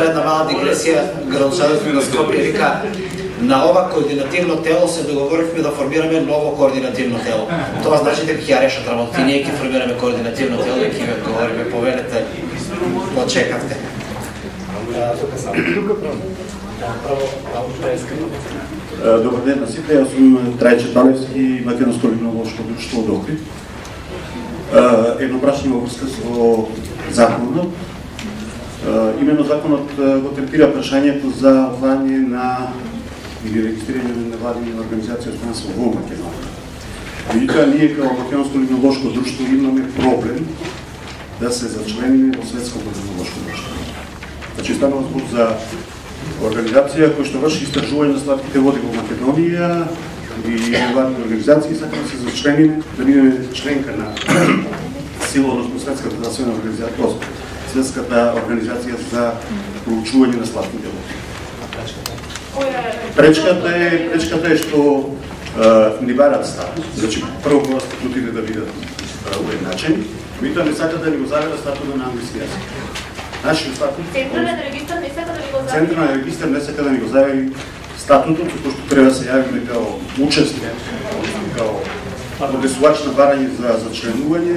една мала дигресија, градоначалникот на Скопје вика, на ова координативно тело се договоривме да формираме ново координативно тело. Тоа значи дека ќе ја решат работи. Ние ќе формираме координативно тело и ќе ви одговориме, повелете, почекавте. Добар ден на сите, јас сум Трајче Талевски, Македонско лимнолошко друштво од Охрид. Едно прашање во врска со законот. Именно законот го третира прашањето за отварање на или регистрирање на невладини организации од страна во Македонија. Меѓутоа, ние како Македонско лимнолошко друштво имаме проблем да се зачлениме во Светското лимнолошко друштво. Значи, станува збор за организација која што врши истражување на сладките води во Македонија и невладини организации, сакаме да се зачлениме, да бидеме членка на сила, односно Светската здравствена организација, Светската организација за проучување на сладките води. Пречката е што ни барат статус, значи прво мора статутите да бидат уедначени, меѓутоа не сакат да ни го заведат статутот на англиски јазик. Нашиот статут Централен регистар не сака да ни го заведе. Централен регистар не сака да ни го заведи статутот, со што треба да се јавиме као учесник, као подесувач на барање за членување.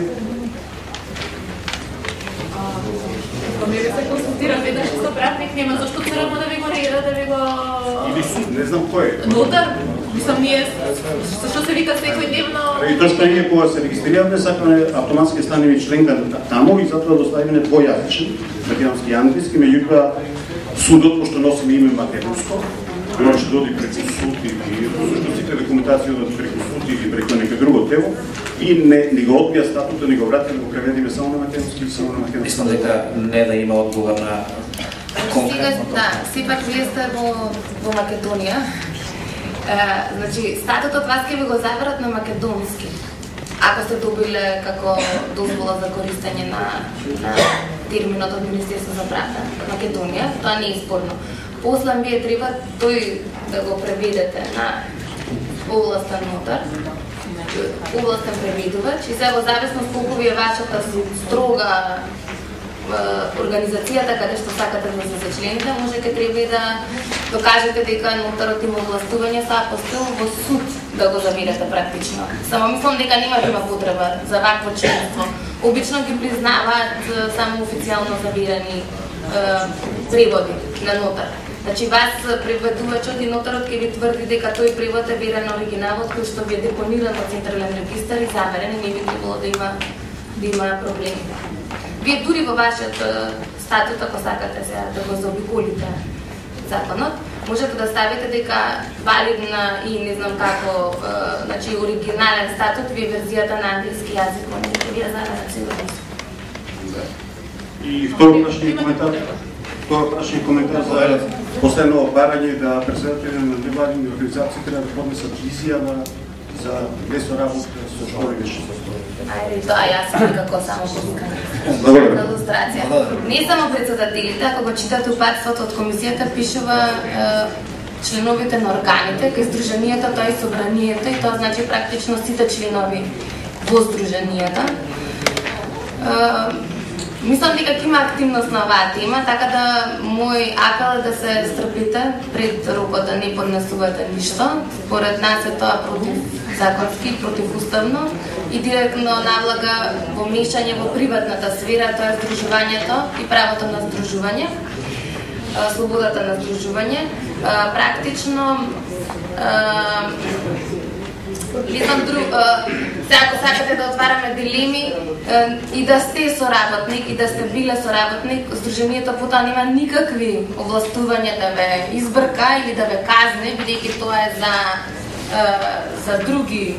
Ми ви се консултирам веднаш со пратник, нема зашто треба да ви го Не знам кој е. Нотар? Мислам, ние, што се вика секојдневно... И тоа што ние кога се регистрираме, сакаме автоматски станеме членка таму и затоа доставиме двојазичен, македонски и англиски, меѓутоа судот, пошто носиме име македонско, може да оди преку суд или сите документација да преку суд или преку нека друго тело и не го одбија статута, не го врати да го преведиме само на македонски или само на македонски. Мислам дека не да има одговор на конкретно. Да, сепак вие сте во Македонија. Значи, статутот вас ќе ви го заберат на македонски. Ако сте добиле како дозвола за користење на терминот од Министерство за правда Македонија, тоа не е спорно. После вие треба тој да го преведете на овластен нотар, овластен преведувач и се во зависност колку ви е вашата строга организацијата каде што сакате да се зачлените, може ке треба да докажете дека нотарот има овластување со апостил во суд да го заведете практично. Само мислам дека нема да има потреба за вакво членство. Обично ги признаваат само официјално заведени преводи на нотар. Значи вас преведувачот и нотарот ќе ви тврди дека тој превод е верен оригиналот кој што ви е депониран во Централен регистар и заверен и не би требало да има проблеми. Вие дури во вашиот статут, ако сакате сега да го заобиколите законот, можете да ставите дека валидна и не знам како, значи оригинален статут ви е верзијата на англиски јазик, можете да ви ја заверат сигурно. И второ прашање коментар за последно барање да председателите на невладини организации треба да поднесат изјава за лесно работа со школи веќе. Ајде, тоа јас никако само повикање. За илустрација. Не само председателите, ако го читате упатството од комисијата, пишува членовите на органите, кај здруженијата, тоа е собранието и тоа значи практично сите членови во здруженијата. Мислам дека ќе има активност на оваа тема, така да мој апел е да се стрпите пред рокот да не поднесувате ништо. Според нас е тоа противзаконски, противуставно и директно навлага во мешање во приватната сфера, тоа е здружувањето и правото на здружување, слободата на здружување. Практично мислам сега ако сакате да отвараме дилеми и да сте соработник и да сте биле соработник, здруженијето потоа нема никакви овластувања да ве избрка или да ве казне, бидејќи тоа е за други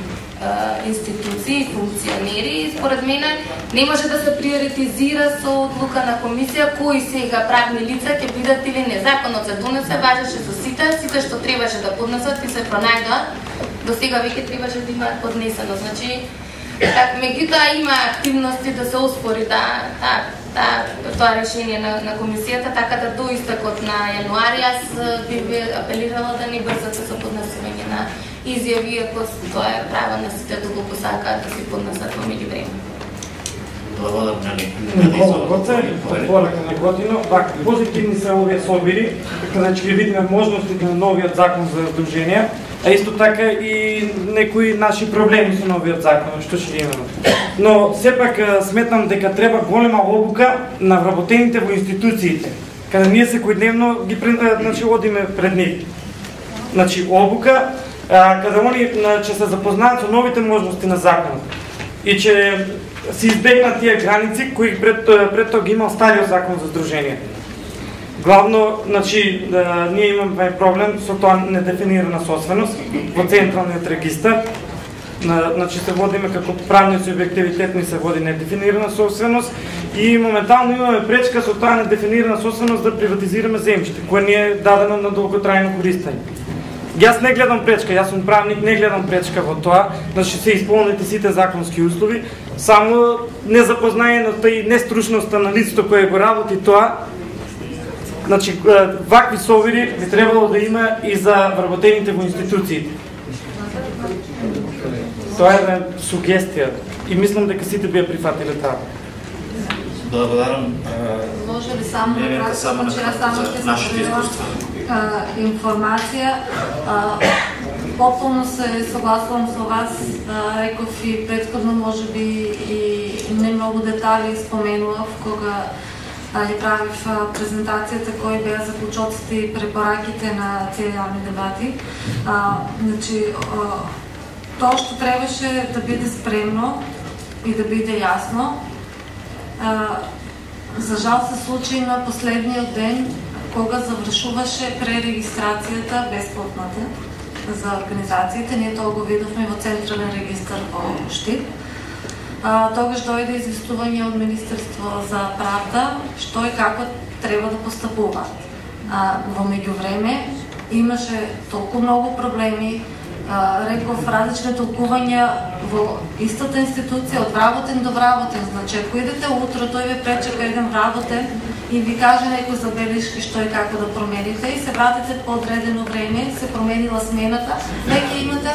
институции, функционери. Според мене не може да се приоритизира со одлука на комисија кои сега правни лица ќе бидат или не. Законот се донесе, важеше за сите што требаше да поднесат и се пронајдоа. До сега веќе требаше да имаат поднесено. Значи, меѓутоа има активности да се оспори тоа решение на комисијата, така да до истекот на јануари јас би апелирала да не брзате со поднесување на изјави, ако тоа е право на сите доколку сакаат да си поднесат во меѓувреме. Никола Коцев, отворека на година. Позитивни се овие собири, значи ќе видиме можностите на новиот закон за здруженија, а исто така и некои наши проблеми со новиот закон, што ќе имаме. Но сепак сметам дека треба голема обука на вработените во институциите, каде ние секојдневно ги одиме пред нив. Значи обука, каде они ќе се запознаат со новите можности на законот и ќе се избегнат тие граници кои пред тоа ги имал стариот закон за здруженија. Главно, значи, ние имаме проблем со тоа недефинирана собственост во Централниот регистар. Значи се водиме како правниот субјективитет ни се води недефинирана собственост и моментално имаме пречка со таа недефинирана собственост да приватизираме земјиште, кое ни е дадено на долготрајно користење. Јас не гледам пречка, јас сум правник, не гледам пречка во тоа, значи се исполнете сите законски услови, само незапознаеноста и нестручноста на лицето кое го работи тоа. Значи, вакви совири би требало да има и за вработените во институциите. Тоа е сугестија и мислам дека сите би ја прифатиле таа. Благодарам. Може ли само да само ще информација? Потполно се согласувам со вас, реков и претходно, може би и не многу детали споменував кога ја правив презентацијата кои беа заклучоците и препораките на тие јавни дебати. Значи, тоа што требаше да биде спремно и да биде јасно, за жал се случи на последниот ден кога завршуваше пререгистрацията безплатната за организациите, ние тоа го видовме во Централен регистар во Штип. Тогаш дојде известување од Министерство за правда што и како треба да постапуваат. Во меѓувреме имаше толку многу проблеми, реков различни толкувања во истата институција од вработен до вработен. Значи, ако идете утро, тој ви пречека еден вработен и ви каже некои забелишки што и како да промените и се вратите по одредено време, се променила смената, веќе имате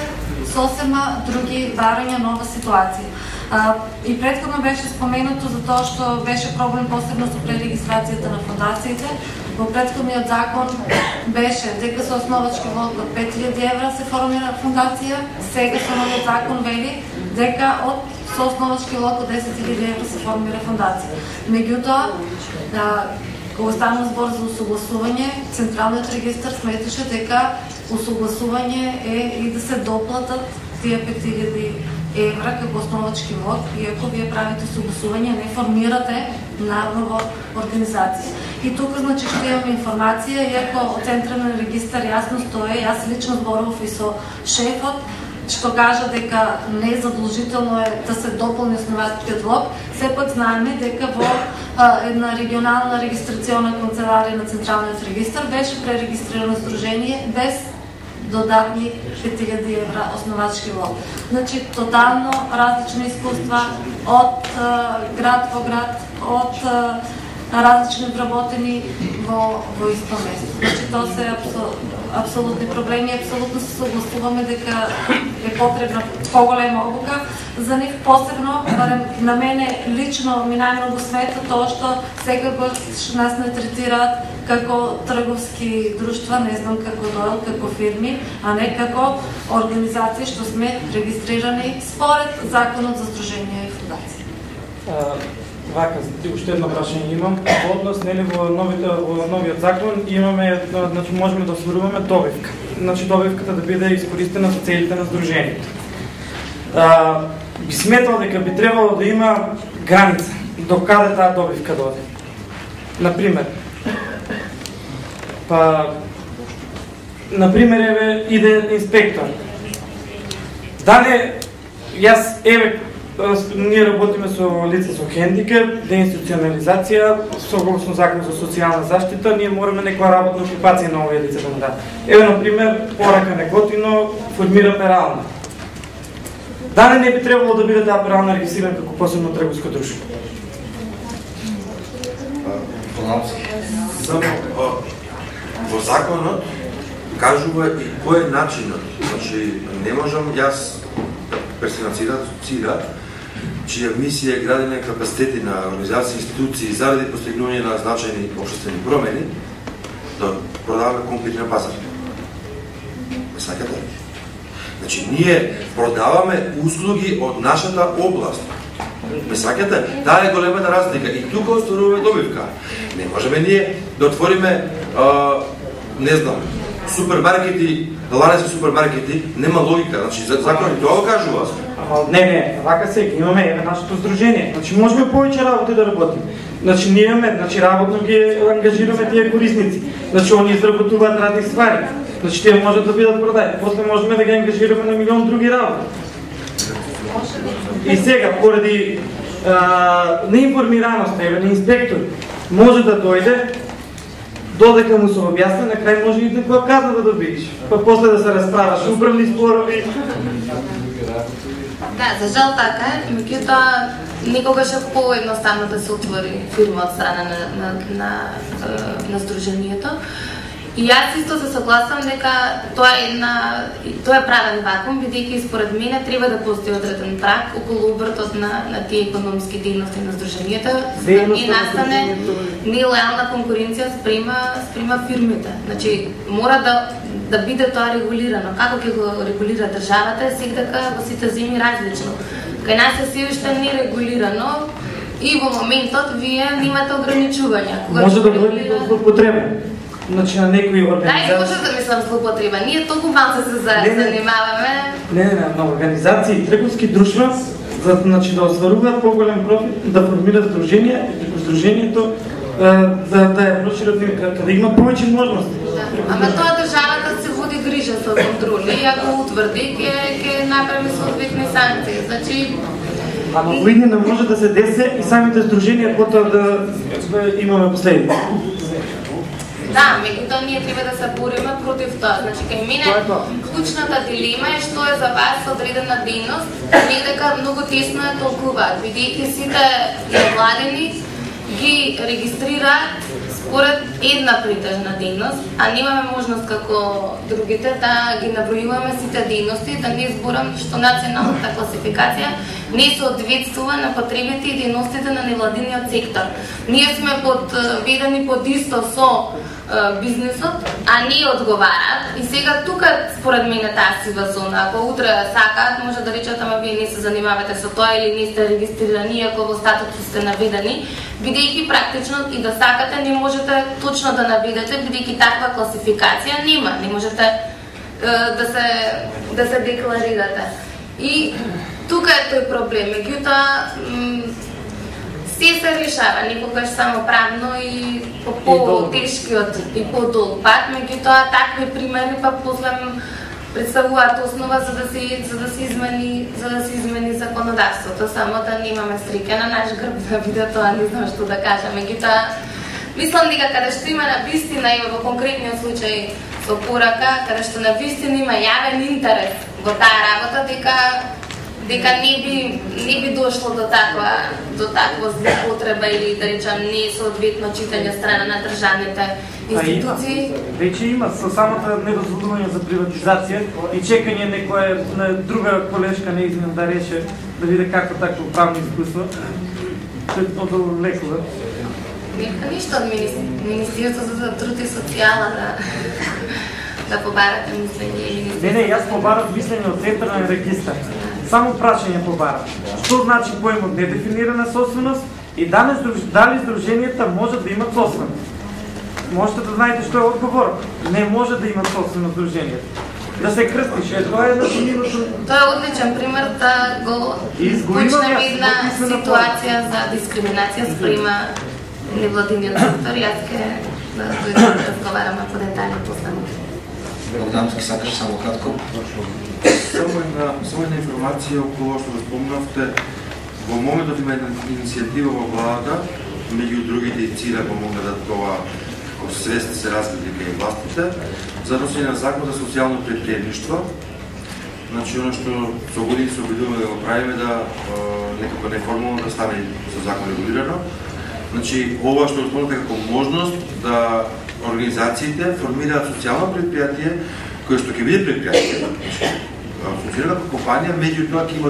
сосема други барања, нова ситуација. И претходно беше споменато за тоа што беше проблем посебно со пререгистрацијата на фондациите. Во претходниот закон беше дека со основачки влог од 5000 евра се формира фондација, сега со новиот закон вели дека од со основачки влог од 10.000 евра се формира фондација. Меѓутоа, кога стана збор за усогласување, Централниот регистар сметаше дека усогласување е и да се доплатат тие 5000 евра како основачки влог, иако вие правите согласување, не формирате наново организација. И тука, значи, што имаме информација, иако од Централен регистар јасно стои, јас лично зборував и со шефот, што кажа дека не задолжително е да се дополни основачкиот влог, сепак знаеме дека во една регионална регистрациона канцеларија на Централниот регистар беше пререгистрирано здружение без додатни 5000 евра основачки влог. Значи, тотално различни искуства од град во град, од различни вработени во исто место. Значи, тоа се апсолутни проблеми, апсолутно се согласуваме дека е потребна поголема обука. За нив посебно, барем на мене лично ми најмногу смета тоа што секогаш нас не третираат како трговски друштва, не знам како доел, како фирми, а не како организации што сме регистрирани според Законот за здруженија и фондации. Вака, уште едно прашање имам. Во однос, нели, во новиот закон имаме, значи можеме да освојуваме добивка. Значи добивката да биде искористена за целите на здружението. Би сметал дека би требало да има граница до каде таа добивка доде. Например, еве иде инспектор. Дали јас ние работиме со лица со хендикеп, деинституционализација, согласно Закон за социјална заштита, ние мораме некоја работна окупација на овие лица да му дадат. Еве, например, порака неготино, формира перална. Дали не би требало да биде таа перална регистрирана како посебно трговско друштво? Во законот кажува и кој е начинот. Значи, не можам јас да персонализирам чија мисија е градење капацитети на организации и институции заради постигнување на значајни општествени промени, да продаваме комплекти на пазар. Не сакате? Значи, ние продаваме услуги од нашата област. Не сакате? Таа е големата разлика. И тука остваруваме добивка. Не можеме ние да отвориме, не знам, супермаркети, ланеци супермаркети, нема логика. Значи, законот тоа го кажува. Не, вака сега имаме еве нашето здружение. Значи можеме повеќе работи да работиме. Значи ние имаме, значи работно ги ангажираме тие корисници. Значи они изработуваат разни ствари. Значи тие можат да бидат продаени. После можеме да ги ангажираме на милион други работи. И сега поради неинформираност на инспектор може да дојде, додека му се објасни, на крај може и некоја казна да добиеш. Па после да се расправаш управни спорови. Да, за жал така е, меѓутоа никогаш е поедноставно да се отвори фирма од страна на здружението. И јас исто се согласам дека тоа е правен вакуум, бидејќи според мене треба да постои одреден праг околу обртот на тие економски дејности на здруженијата, за да не настане нелојална конкуренција спрема фирмите. Значи мора да биде тоа регулирано. Како ќе го регулира државата е секако во сите земји различно. Кај нас е се уште нерегулирано и во моментот вие немате ограничувања. Може да дојде до злоупотреба. Значи на некои организации. Да, не може да мислам злоупотреба. Ние толку малку се занимаваме. Не, на организации и трговски друштва, значи да остваруваат поголем профит, да формираат здруженија и преку здружението да ја прошират, да има повеќе можности. Ама тоа државата се води грижа со контроли и ако утврди ќе направи соодветни санкции. Значи ама во иднина може да се десе и самите здруженија потоа да имаме последици. Да, меѓутоа ние треба да се бориме против тоа. Значи кај мене клучната дилема е што е за вас одредена дејност, не дека многу тесно е толкуваат, бидејќи сите невладени ги регистрираат според една притежна дејност, а немаме можност како другите да ги набројуваме сите дејности, да не зборам што националната класификација не соодветствува на потребите и дејностите на невладиниот сектор. Ние сме подведени под исто со бизнисот, а не одговараат. И сега тука според мене таа сива зона. Ако утре сакаат, може да речат, ама вие не се занимавате со тоа или не сте регистрирани, ако во статутот сте наведени, бидејќи практично и да сакате не можете точно да наведете, бидејќи таква класификација нема. Не можете да се декларирате. И тука е тој проблем. Меѓутоа се решава, никогаш само правно и по по-тешкиот и по-долг пат, меѓутоа такви примери па после представуваат основа за да се измени законодавството, само да немаме среќа на наш грб да биде тоа, не знам што да кажам. Меѓутоа мислам дека каде што има на вистина и во конкретниот случај со порака, каде што на вистина има јавен интерес во таа работа, дека не би дошло до таква злоупотреба или да речам несоодветно читање страна на државните институции. Веќе има со самото недозволување за приватизација и чекање некоја друга колешка неизмена да реше, да види како такво правно искуство. Од лекува. Нека ништо од Министерството за труд и социјала да побарате мислење. Не, јас побарав мислење од Централен регистар. Само прашање побарав. Што значи поемот недефинирана собственост и дали здруженијата може да имат собственост? Можете да знаете што е одговор. Не може да имат собственост здруженијата. Да се крстиш, тоа е начинилото. Тоа е одличен пример да го почнеме една ситуација за дискриминација спрема невладиниот сектор. Јас ќе да разговараме по детали после. Богдан, сакаш само кратко? Само една информација околу што спомнавте. Во моментот има една иницијатива во владата, меѓу другите и ЦИЛ помогна да тоа свест се развили кај властите, за носење на закон за социјално предприемништво. Значи, оно што со години се обидуваме да го правиме да некако неформално да стане со закон регулирано. Значи, ова што спомнате како можност да организациите формираат социјално предпријатие, кое што ќе биде предпријатие, функционира како компанија, меѓутоа ќе има